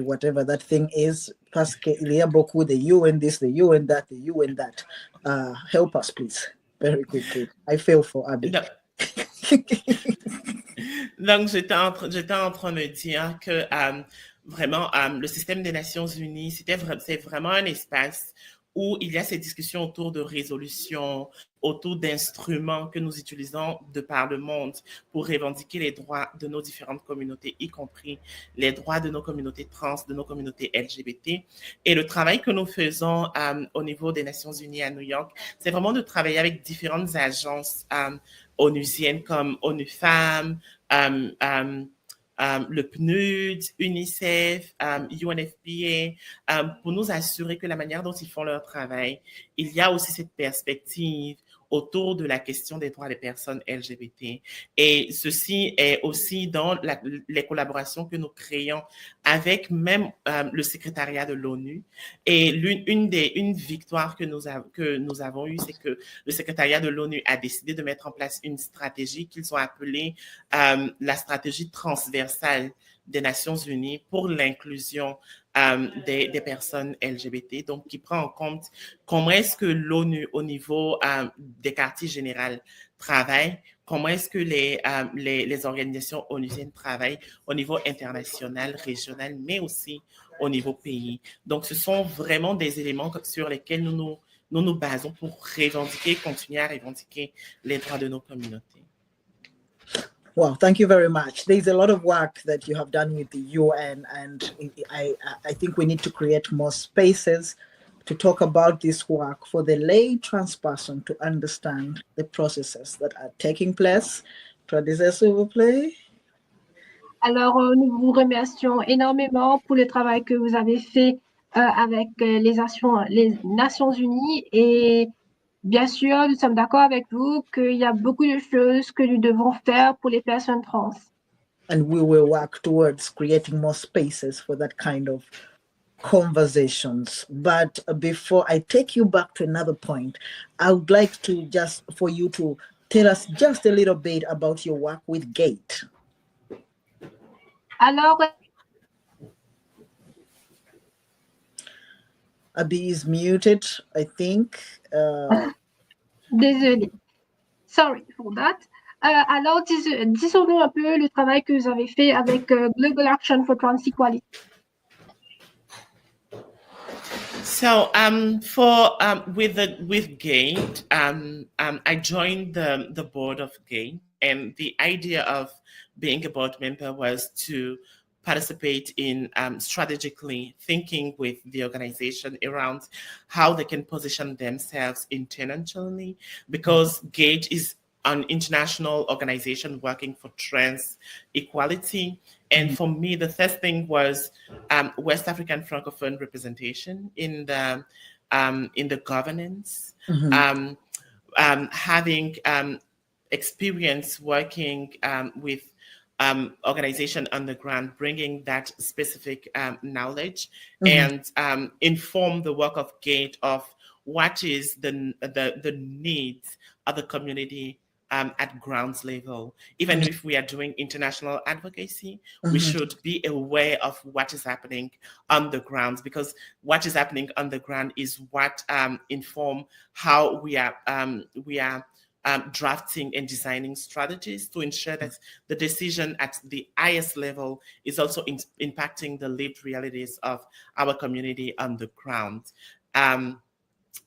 whatever that thing is, parce qu'il y a beaucoup de UN this, the UN that, the UN that. Help us, please, very quickly. I feel for Abby. Donc, j'étais en train de dire que vraiment, le système des Nations Unies, c'est vraiment un espace où il y a ces discussions autour de résolutions, autour d'instruments que nous utilisons de par le monde pour revendiquer les droits de nos différentes communautés, y compris les droits de nos communautés trans, de nos communautés LGBT. Et le travail que nous faisons au niveau des Nations Unies à New York, c'est vraiment de travailler avec différentes agences onusiennes comme ONU Femmes, le PNUD, UNICEF, UNFPA, pour nous assurer que la manière dont ils font leur travail, il y a aussi cette perspective autour de la question des droits des personnes LGBT. Et ceci est aussi dans les collaborations que nous créons avec même le secrétariat de l'ONU. Et une victoire que nous avons eue, c'est que le secrétariat de l'ONU a décidé de mettre en place une stratégie qu'ils ont appelée la stratégie transversale des Nations Unies pour l'inclusion des personnes LGBT, donc qui prend en compte comment est-ce que l'ONU au niveau des quartiers généraux travaille, comment est-ce que les organisations onusiennes travaillent au niveau international, régional, mais aussi au niveau pays. Donc, ce sont vraiment des éléments sur lesquels nous nous basons pour continuer à revendiquer les droits de nos communautés. Wow, thank you very much. There's a lot of work that you have done with the UN, and I think we need to create more spaces to talk about this work for the lay trans person to understand the processes that are taking place. S'il vous plaît. Alors, nous vous remercions énormément pour le travail que vous avez fait avec les Nations Unies et bien sûr, nous sommes d'accord avec vous qu'il y a beaucoup de choses que nous devons faire pour les personnes trans. And we will work towards creating more spaces for that kind of conversations. But before I take you back to another point, I would like to for you to tell us just a little bit about your work with GATE. Alors, Abby is muted, I think. Désolée. Sorry for that. Alors, disons-nous un peu le travail que vous avez fait avec Global Action for Trans Equality. With GATE, I joined the board of GATE, and the idea of being a board member was to participate in strategically thinking with the organization around how they can position themselves internationally, because GATE is an international organization working for trans equality. And for me, the first thing was West African Francophone representation in the governance, having experience working with organization on the ground, bringing that specific knowledge and inform the work of GATE of what is the needs of the community at ground level. Even if we are doing international advocacy, we should be aware of what is happening on the ground, because what is happening on the ground is what inform how we are drafting and designing strategies to ensure that the decision at the highest level is also impacting the lived realities of our community on the ground.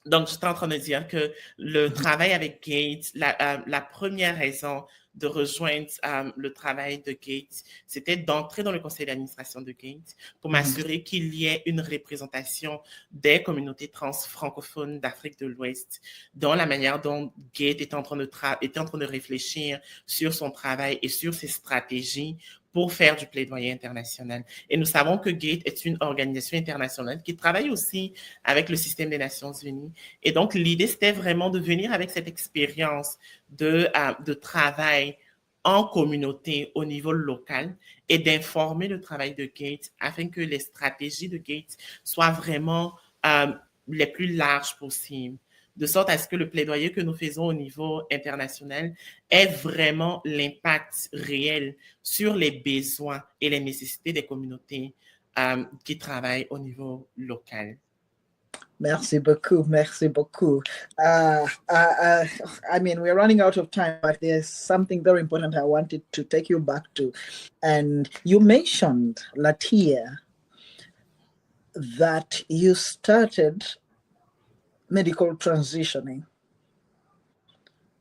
Donc, j'étais en train de dire que le travail avec Gates, la première raison de rejoindre le travail de Gates, c'était d'entrer dans le conseil d'administration de Gates pour m'assurer qu'il y ait une représentation des communautés trans francophones d'Afrique de l'Ouest dans la manière dont Gates était en train de réfléchir sur son travail et sur ses stratégies pour faire du plaidoyer international. Et nous savons que GATE est une organisation internationale qui travaille aussi avec le système des Nations Unies. Et donc, l'idée, c'était vraiment de venir avec cette expérience de travail en communauté au niveau local et d'informer le travail de GATE afin que les stratégies de GATE soient vraiment les plus larges possibles, de sorte à ce que le plaidoyer que nous faisons au niveau international ait vraiment l'impact réel sur les besoins et les nécessités des communautés qui travaillent au niveau local. Merci beaucoup, merci beaucoup. I mean, we're running out of time, but there's something very important I wanted to take you back to. And you mentioned, Latiyah, that you started medical transitioning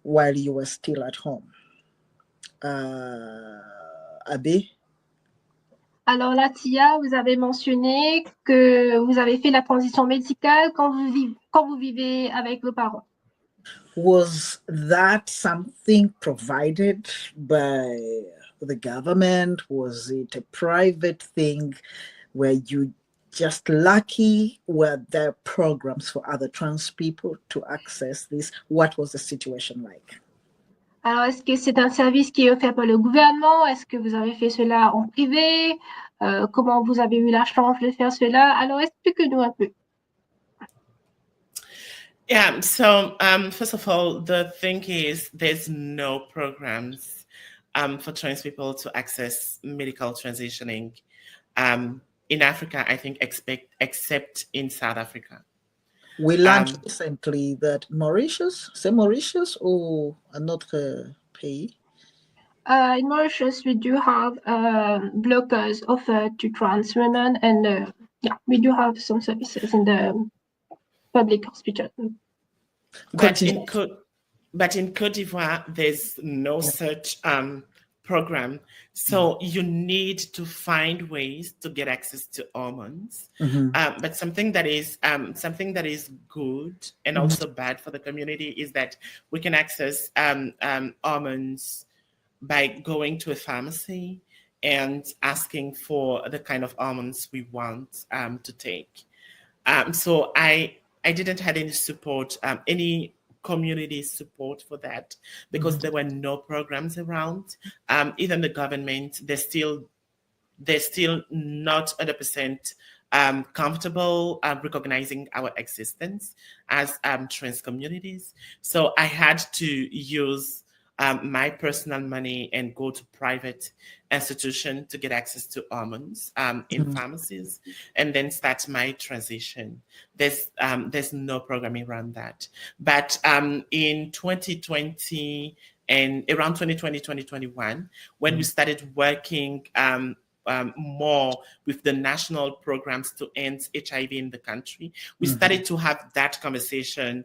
while you were still at home. Abby? Alors, Latiyah, vous avez mentionné que vous avez fait la transition médicale quand vous vivez avec vos parents. Was that something provided by the government? Was it a private thing? Were you just lucky? Were there programs for other trans people to access this? What was the situation like? Alors, est-ce que c'est un service qui est offert par le gouvernement? Est-ce que vous avez fait cela en privé? Comment vous avez eu la chance de faire cela? Alors, explique-nous un peu. Yeah, so first of all, the thing is there's no programs for trans people to access medical transitioning in Africa, I think, except in South Africa. We learned recently that Mauritius or another pays? In Mauritius, we do have blockers offered to trans women, and yeah, we do have some services in the public hospital. But in Côte d'Ivoire, there's no such program. So you need to find ways to get access to hormones. But something that is good and also bad for the community is that we can access hormones by going to a pharmacy and asking for the kind of hormones we want to take. So I didn't have any support, any community support for that, because there were no programs around. Even the government, they're still not 100% comfortable recognizing our existence as trans communities. So I had to use my personal money and go to private institution to get access to hormones in pharmacies, and then start my transition. There's no programming around that. But in 2020 and around 2020, 2021, when we started working more with the national programs to end HIV in the country, we started to have that conversation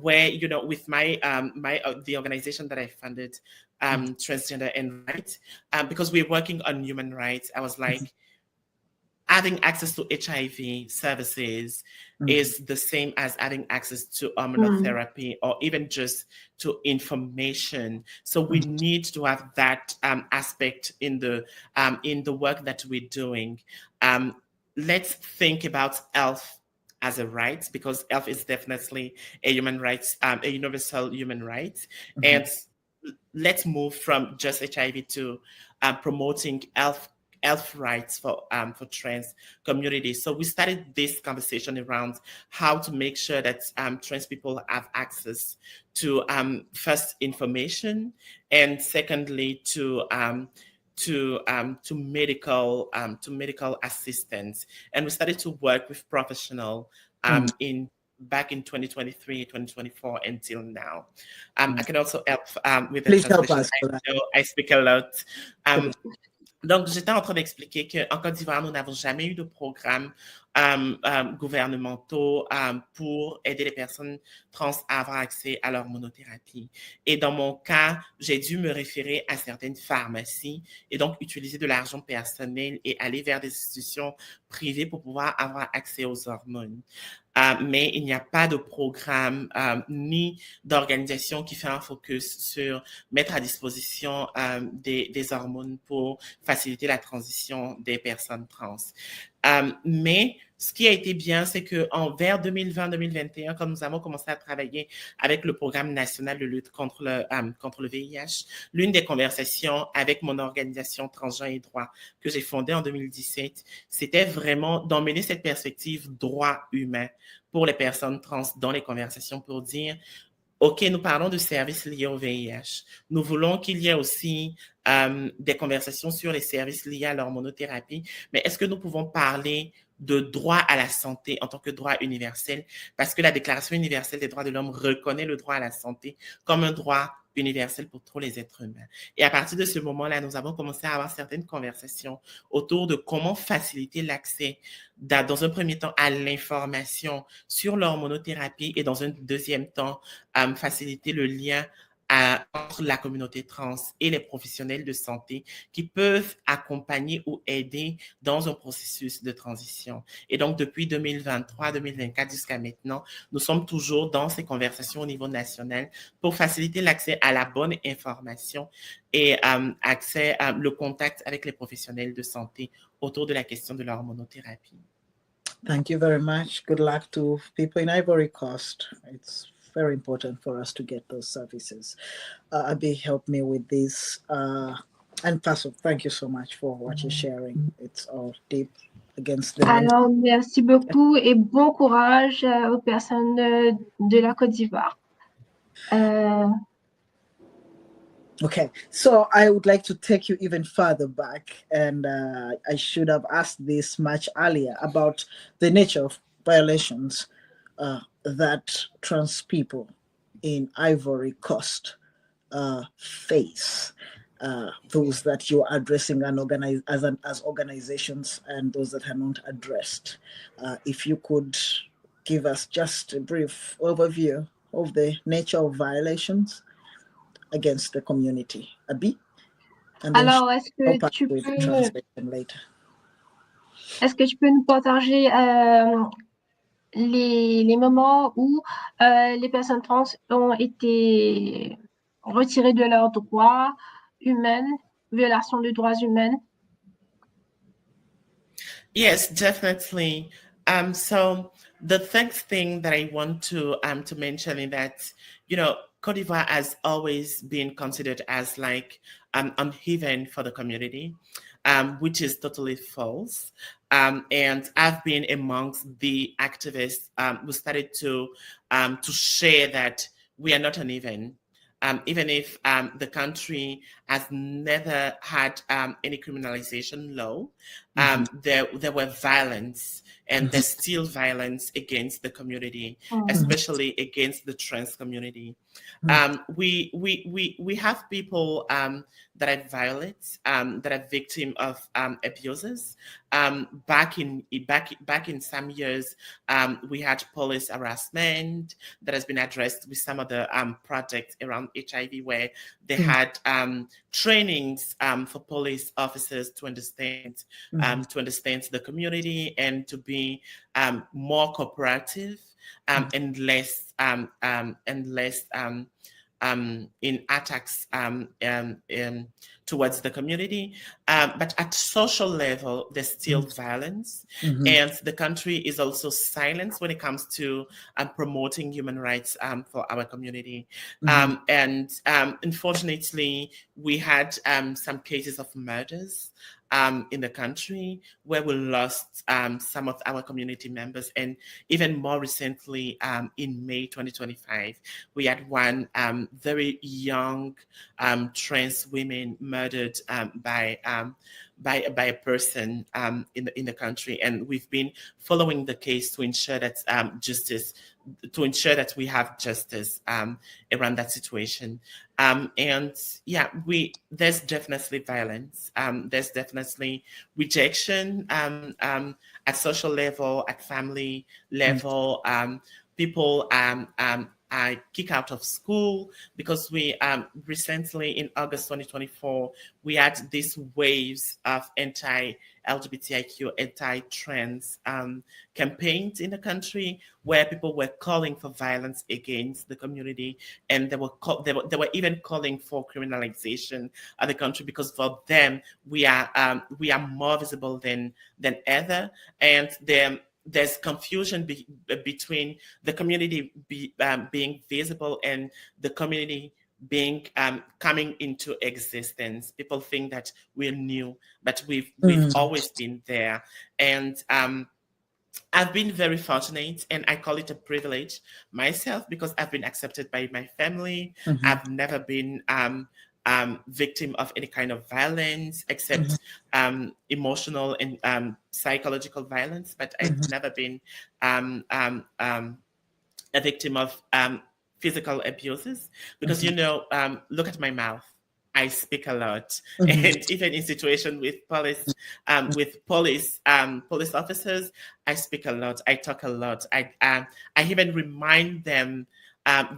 where, with the organization that I funded, Transgender and Rights, because we're working on human rights, I was like, having access to HIV services is the same as having access to hormonal therapy or even just to information. So we need to have that aspect in the work that we're doing. Let's think about health as a right, because health is definitely a human rights, a universal human right. And let's move from just HIV to promoting health rights for trans communities. So we started this conversation around how to make sure that trans people have access to first information, and secondly to medical assistance. And we started to work with professionals back in 2023, 2024 until now. I can also help with the translation. I know I speak a lot. Donc, j'étais en train d'expliquer qu'en Côte d'Ivoire, nous n'avons jamais eu de programme gouvernementaux pour aider les personnes trans à avoir accès à leur monothérapie. Et dans mon cas, j'ai dû me référer à certaines pharmacies et donc utiliser de l'argent personnel et aller vers des institutions privées pour pouvoir avoir accès aux hormones. Mais il n'y a pas de programme ni d'organisation qui fait un focus sur mettre à disposition des hormones pour faciliter la transition des personnes trans. Mais ce qui a été bien, c'est vers 2020-2021, quand nous avons commencé à travailler avec le programme national de lutte contre le VIH, l'une des conversations avec mon organisation Transgenres et Droits que j'ai fondée en 2017, c'était vraiment d'emmener cette perspective droit humain pour les personnes trans dans les conversations, pour dire OK, nous parlons de services liés au VIH. Nous voulons qu'il y ait aussi des conversations sur les services liés à l'hormonothérapie, mais est-ce que nous pouvons parler de droit à la santé en tant que droit universel? Parce que la Déclaration universelle des droits de l'homme reconnaît le droit à la santé comme un droit universel pour tous les êtres humains. Et à partir de ce moment-là, nous avons commencé à avoir certaines conversations autour de comment faciliter l'accès, dans un premier temps, à l'information sur l'hormonothérapie et dans un deuxième temps, faciliter le lien entre la communauté trans et les professionnels de santé qui peuvent accompagner ou aider dans un processus de transition. Et donc, depuis 2023-2024 jusqu'à maintenant, nous sommes toujours dans ces conversations au niveau national pour faciliter l'accès à la bonne information et le contact avec les professionnels de santé autour de la question de l'hormonothérapie. Thank you very much. Good luck to people in Ivory Coast. It's very important for us to get those services. Abi, help me with this. And Paso, thank you so much for what you're sharing. It's all deep against the... Alors, merci beaucoup et bon courage aux personnes de la Côte d'Ivoire. Okay, so I would like to take you even further back, and I should have asked this much earlier about the nature of violations that trans people in Ivory Coast face, those that you're addressing and as organizations and those that are not addressed. If you could give us just a brief overview of the nature of violations against the community. Abi? Alors, est-ce que tu peux nous partager les moments où les personnes trans ont été retirées de leurs droits humains, violation des droits humains? Yes, definitely. So the next thing that I want to mention is that, Côte d'Ivoire has always been considered as like an haven for the community, which is totally false. And I've been amongst the activists who started to share that we are not an haven. Even if the country has never had any criminalization law, there were violence, and there's still violence against the community, especially against the trans community. We have people that are violent, that are victim of abuses. Back in some years, we had police harassment that has been addressed with some of the projects around HIV, where they had trainings for police officers to understand the community and to be more cooperative and less in attacks towards the community. But at social level, there's still violence. And the country is also silent when it comes to promoting human rights for our community. And unfortunately, we had some cases of murders in the country where we lost some of our community members. And even more recently, in May 2025, we had one very young trans women murdered by a person in the country. And we've been following the case to ensure that we have justice around that situation. And yeah, there's definitely violence. There's definitely rejection at social level, at family level. People are kicked out of school because we recently, in August 2024, we had these waves of anti-LGBTIQ, anti-trans campaigns in the country where people were calling for violence against the community, and they were even calling for criminalization of the country, because for them we are more visible than ever, and there's confusion between the community being visible and the community being coming into existence. People think that we're new, but we've always been there. And I've been very fortunate, and I call it a privilege myself, because I've been accepted by my family. I've never been victim of any kind of violence, except emotional and psychological violence, but I've never been a victim of physical abuses, because look at my mouth. I speak a lot, and even in situation with police officers, I speak a lot. I talk a lot. I even remind them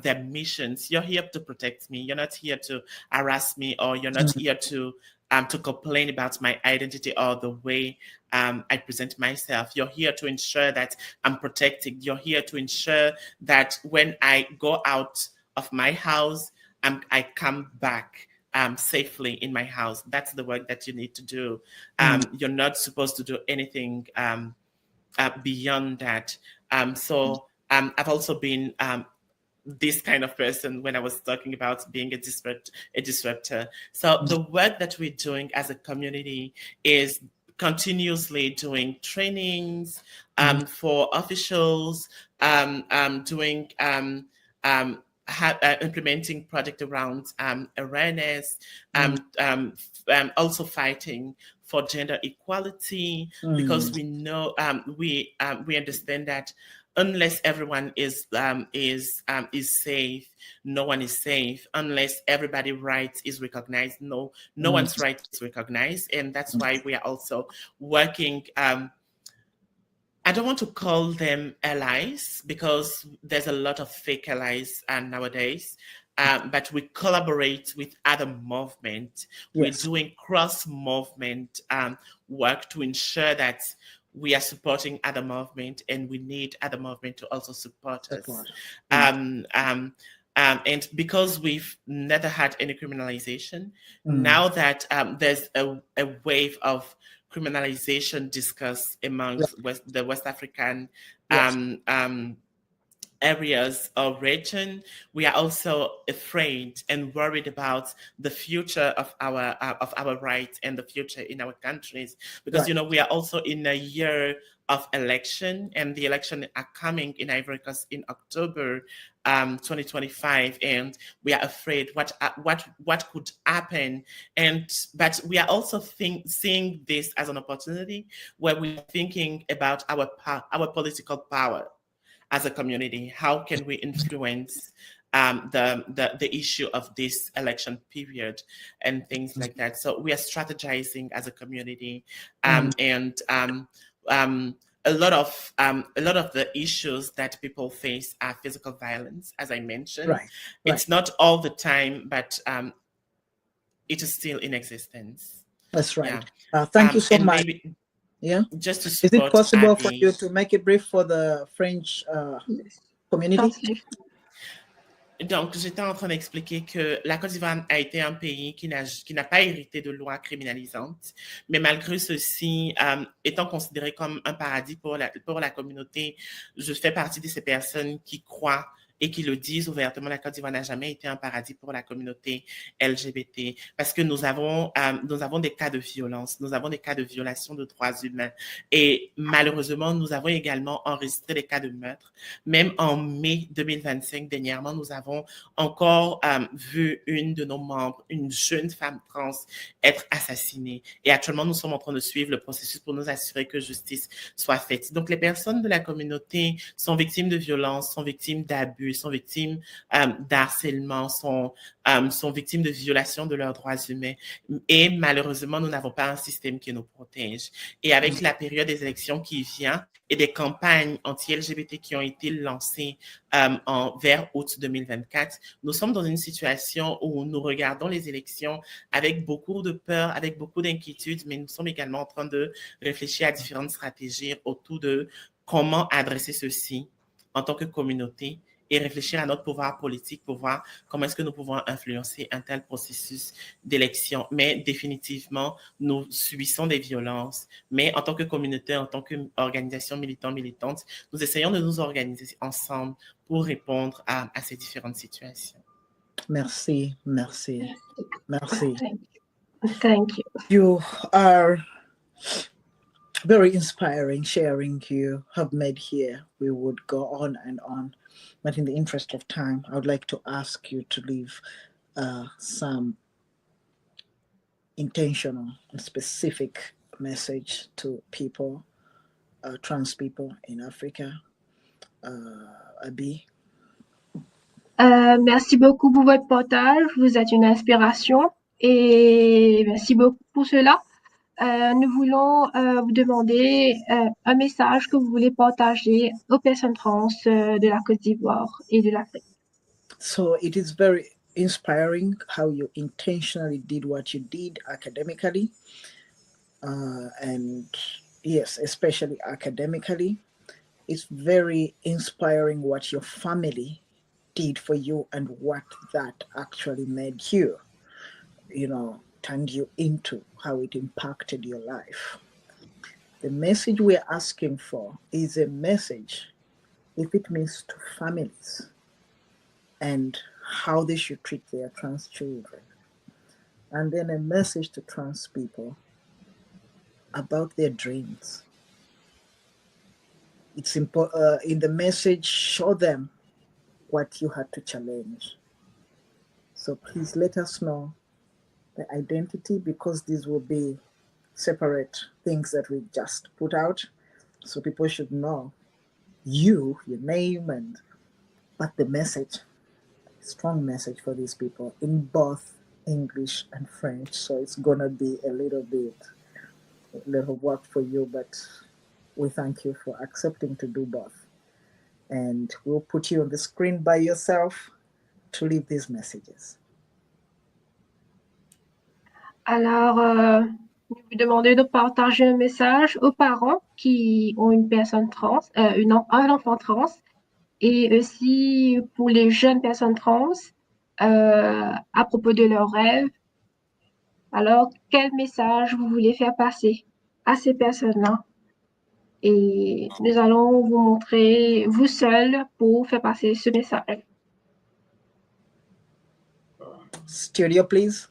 their missions. You're here to protect me. You're not here to harass me, or you're not here to complain about my identity or the way I present myself. You're here to ensure that I'm protected. You're here to ensure that when I go out of my house, I come back safely in my house. That's the work that you need to do. You're not supposed to do anything beyond that. So I've also been this kind of person when I was talking about being a disruptor. So the work that we're doing as a community is continuously doing trainings for officials, doing implementing project around awareness, also fighting for gender equality, because we know we understand that unless everyone is safe, no one is safe. Unless everybody's rights is recognized, no one's right is recognized. And that's why we are also working. I don't want to call them allies, because there's a lot of fake allies nowadays. But we collaborate with other movements. We're doing cross-movement work to ensure that we are supporting other movement, and we need other movement to also support us. And because we've never had any criminalization, now that there's a wave of criminalization discussed amongst the West African areas of region, we are also afraid and worried about the future of our rights and the future in our countries, because we are also in a year of election, and the election are coming in Ivory Coast in October 2025, and we are afraid what could happen. But we are also seeing this as an opportunity, where we are thinking about our political power as a community. How can we influence the issue of this election period and things like that. So we are strategizing as a community, and a lot of the issues that people face are physical violence, as I mentioned. Right. It's not all the time, but it is still in existence. That's right. Yeah. Thank you so much. Maybe, yeah. Just to Is it possible for you to make it brief for the French community? Donc, j'étais en train d'expliquer que la Côte d'Ivoire a été un pays qui n'a pas hérité de lois criminalisantes, mais malgré ceci, étant considéré comme un paradis pour la communauté, je fais partie de ces personnes qui croient et qui le disent ouvertement, la Côte d'Ivoire n'a jamais été un paradis pour la communauté LGBT, parce que nous avons des cas de violence, nous avons des cas de violation de droits humains, et malheureusement, nous avons également enregistré des cas de meurtre. Même en mai 2025, dernièrement, nous avons encore vu une de nos membres, une jeune femme trans, être assassinée. Et actuellement, nous sommes en train de suivre le processus pour nous assurer que justice soit faite. Donc, les personnes de la communauté sont victimes de violences, sont victimes d'abus, sont victimes d'harcèlement, sont victimes de violations de leurs droits humains. Et malheureusement, nous n'avons pas un système qui nous protège. Et avec la période des élections qui vient et des campagnes anti-LGBT qui ont été lancées vers août 2024, nous sommes dans une situation où nous regardons les élections avec beaucoup de peur, avec beaucoup d'inquiétude, mais nous sommes également en train de réfléchir à différentes stratégies autour de comment adresser ceci en tant que communauté et réfléchir à notre pouvoir politique pour voir comment est-ce que nous pouvons influencer un tel processus d'élection. Mais définitivement, nous subissons des violences. Mais en tant que communauté, en tant qu'organisation militante, nous essayons de nous organiser ensemble pour répondre à ces différentes situations. Merci. Thank you. You are very inspiring sharing you have made here. We would go on and on, but in the interest of time, I would like to ask you to leave some intentional and specific message to people, trans people in Africa. Abby. Merci beaucoup pour votre partage. Vous êtes une inspiration et merci beaucoup pour cela. Nous voulons vous demander un message que vous voulez partager aux personnes trans de la Côte d'Ivoire et de l'Afrique. So it is very inspiring how you intentionally did what you did academically, and yes, especially academically. It's very inspiring what your family did for you and what that actually made you, turned you into, how it impacted your life. The message we're asking for is a message, if it means to families, and how they should treat their trans children. And then a message to trans people about their dreams. It's important in the message, show them what you had to challenge. So please let us know the identity, because these will be separate things that we just put out. So people should know your name, but the message, strong message for these people in both English and French. So it's gonna be a little work for you, but we thank you for accepting to do both. And we'll put you on the screen by yourself to leave these messages. Alors, je vais vous demander de partager un message aux parents qui ont une personne trans, un enfant trans, et aussi pour les jeunes personnes trans à propos de leurs rêves. Alors, quel message vous voulez faire passer à ces personnes-là? Et nous allons vous montrer vous seuls pour faire passer ce message. Studio, please.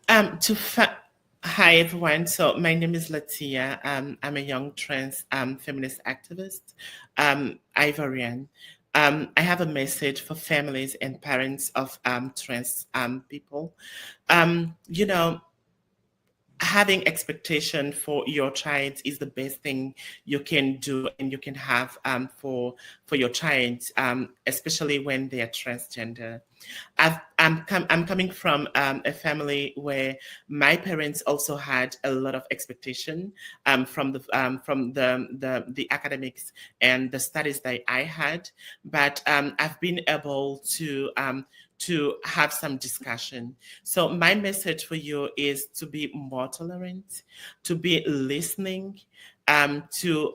Hi everyone. So my name is Latiyah. I'm a young trans feminist activist, Ivorian. I have a message for families and parents of trans people. having expectation for your child is the best thing you can do and you can have for your child, especially when they are transgender. I'm coming from a family where my parents also had a lot of expectation from the academics and the studies that I had, but I've been able to have some discussion. So my message for you is to be more tolerant, to be listening, to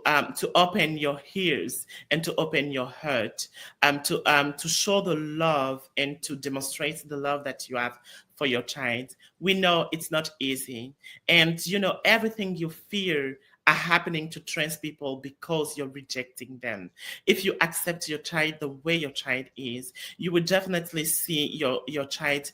open your ears and to open your heart, to show the love and to demonstrate the love that you have for your child. We know it's not easy, and everything you fear are happening to trans people because you're rejecting them. If you accept your child the way your child is, you would definitely see your child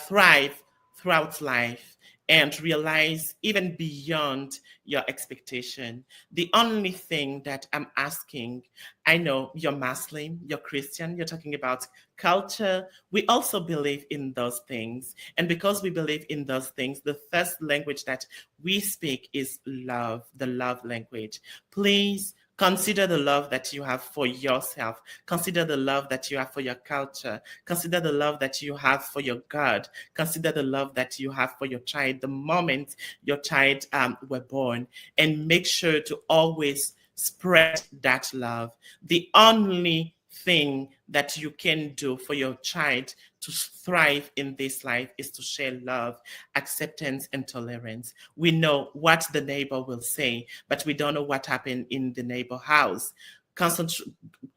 thrive throughout life and realize even beyond your expectation. The only thing that I'm asking, I know you're Muslim, you're Christian, you're talking about culture. We also believe in those things. And because we believe in those things, the first language that we speak is love, the love language. Please consider the love that you have for yourself. Consider the love that you have for your culture. Consider the love that you have for your God. Consider the love that you have for your child the moment your child were born. And make sure to always spread that love. The only thing that you can do for your child to thrive in this life is to share love, acceptance, and tolerance. We know what the neighbor will say, but we don't know what happened in the neighbor house.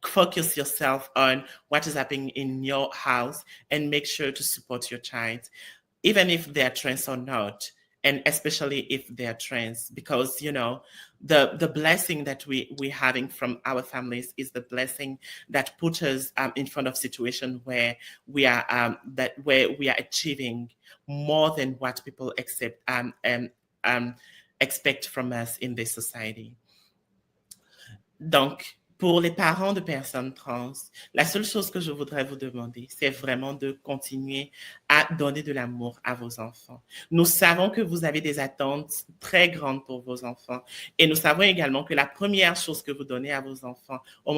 Focus yourself on what is happening in your house and make sure to support your child, even if they're trans or not, and especially if they're trans, because the blessing that we're having from our families is the blessing that puts us in front of situation where we are achieving more than what people expect from us in this society. Donc, pour les parents de personnes trans, la seule chose que je voudrais vous demander, c'est vraiment de continuer à donner de l'amour à vos enfants. Nous savons que vous avez des attentes très grandes pour vos enfants et nous savons également que la première chose que vous donnez à vos enfants au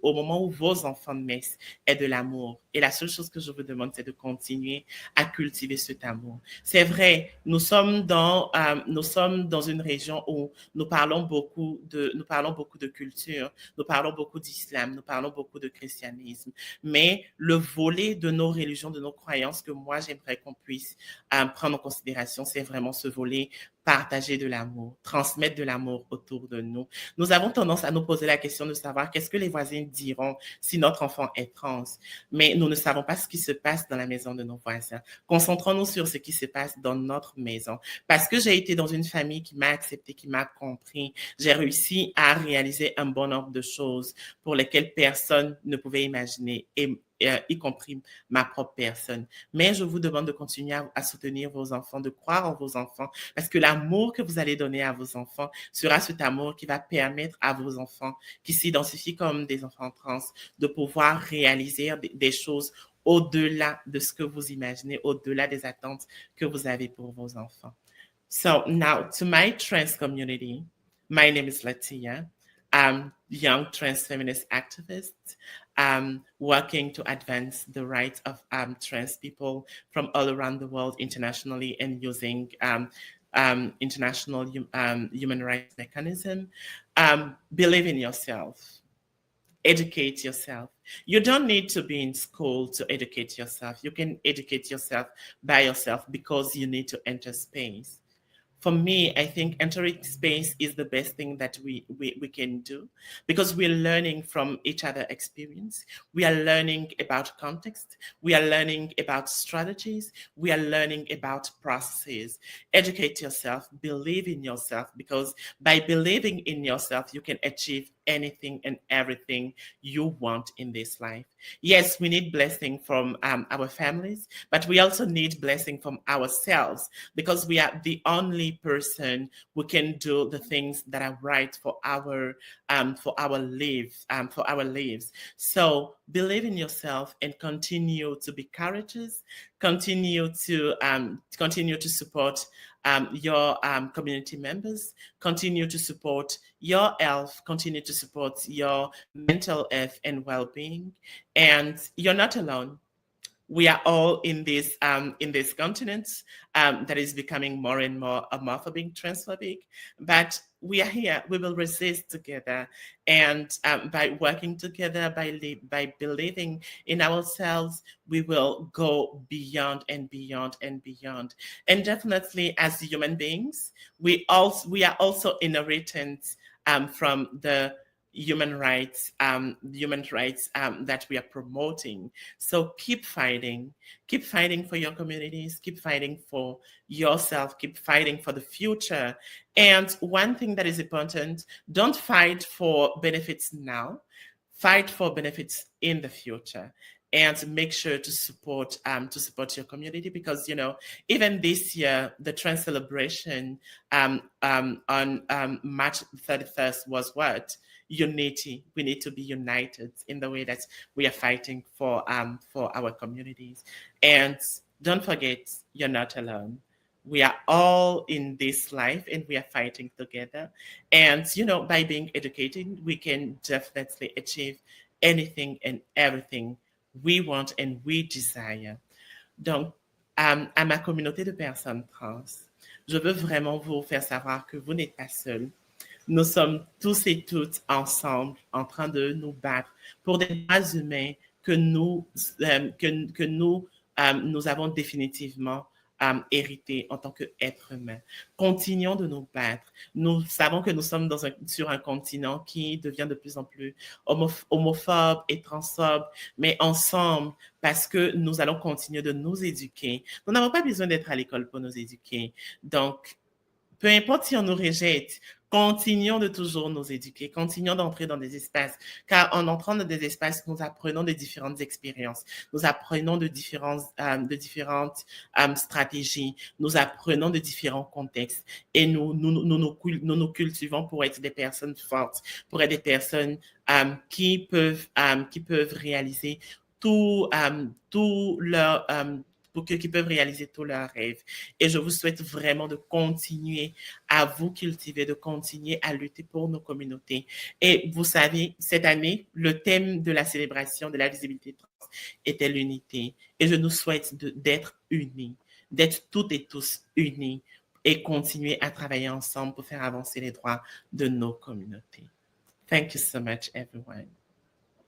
moment où vos enfants naissent est de l'amour. Et la seule chose que je vous demande, c'est de continuer à cultiver cet amour. C'est vrai, nous sommes dans une région où nous parlons beaucoup de culture, nous parlons beaucoup d'islam, nous parlons beaucoup de christianisme, mais le volet de nos religions, de nos croyances que moi j'aimerais qu'on puisse prendre en considération, c'est vraiment ce volet partager de l'amour, transmettre de l'amour autour de nous. Nous avons tendance à nous poser la question de savoir qu'est-ce que les voisins diront si notre enfant est trans, mais nous ne savons pas ce qui se passe dans la maison de nos voisins. Concentrons-nous sur ce qui se passe dans notre maison. Parce que j'ai été dans une famille qui m'a accepté, qui m'a compris, j'ai réussi à réaliser un bon nombre de choses pour lesquelles personne ne pouvait imaginer, y compris ma propre personne. Mais je vous demande de continuer à soutenir vos enfants, de croire en vos enfants, parce que l'amour que vous allez donner à vos enfants sera cet amour qui va permettre à vos enfants qui s'identifient comme des enfants trans de pouvoir réaliser des choses au-delà de ce que vous imaginez, au-delà des attentes que vous avez pour vos enfants. So now, to my trans community, my name is Latiyah. I'm a young trans feminist activist working to advance the rights of trans people from all around the world internationally and using international human rights mechanism. Believe in yourself. Educate yourself. You don't need to be in school to educate yourself. You can educate yourself by yourself because you need to enter space. For me, I think entering space is the best thing that we can do because we're learning from each other's experience. We are learning about context. We are learning about strategies. We are learning about processes. Educate yourself, believe in yourself, because by believing in yourself, you can achieve anything and everything you want in this life. Yes, we need blessing from our families, but we also need blessing from ourselves because we are the only only person who can do the things that are right for our lives. So believe in yourself and continue to be courageous. Continue to support your community members. Continue to support your health. Continue to support your mental health and well-being. And you're not alone. We are all in this continent that is becoming more and more homophobic, transphobic, but we are here. We will resist together, and by working together, by believing in ourselves, we will go beyond and beyond and beyond. And definitely, as human beings, we are also inheritance from the human rights that we are promoting. So keep fighting for your communities, keep fighting for yourself, keep fighting for the future. And one thing that is important, don't fight for benefits now, fight for benefits in the future. And make sure to support your community, because even this year the trans celebration on March 31st was what? Unity. We need to be united in the way that we are fighting for our communities. And don't forget, you're not alone. We are all in this life and we are fighting together. And by being educated, we can definitely achieve anything and everything we want and we desire. Donc, à ma communauté de personnes trans, je veux vraiment vous faire savoir que vous n'êtes pas seuls. Nous sommes tous et toutes ensemble en train de nous battre pour des droits humains que nous avons définitivement hérité en tant qu'être humain. Continuons de nous battre. Nous savons que nous sommes sur un continent qui devient de plus en plus homophobe et transphobe, mais ensemble, parce que nous allons continuer de nous éduquer. Nous n'avons pas besoin d'être à l'école pour nous éduquer. Donc, peu importe si on nous rejette, continuons de toujours nous éduquer, continuons d'entrer dans des espaces, car en entrant dans des espaces, nous apprenons de différentes expériences, nous apprenons de différentes stratégies, nous apprenons de différents contextes et nous cultivons pour être des personnes fortes, pour être des personnes qui peuvent réaliser qui peuvent réaliser tous leurs rêves. Et je vous souhaite vraiment de continuer à vous cultiver, de continuer à lutter pour nos communautés. Et vous savez, cette année, le thème de la célébration de la visibilité trans était l'unité. Et je nous souhaite d'être unis, d'être toutes et tous unis et continuer à travailler ensemble pour faire avancer les droits de nos communautés. Thank you so much, everyone.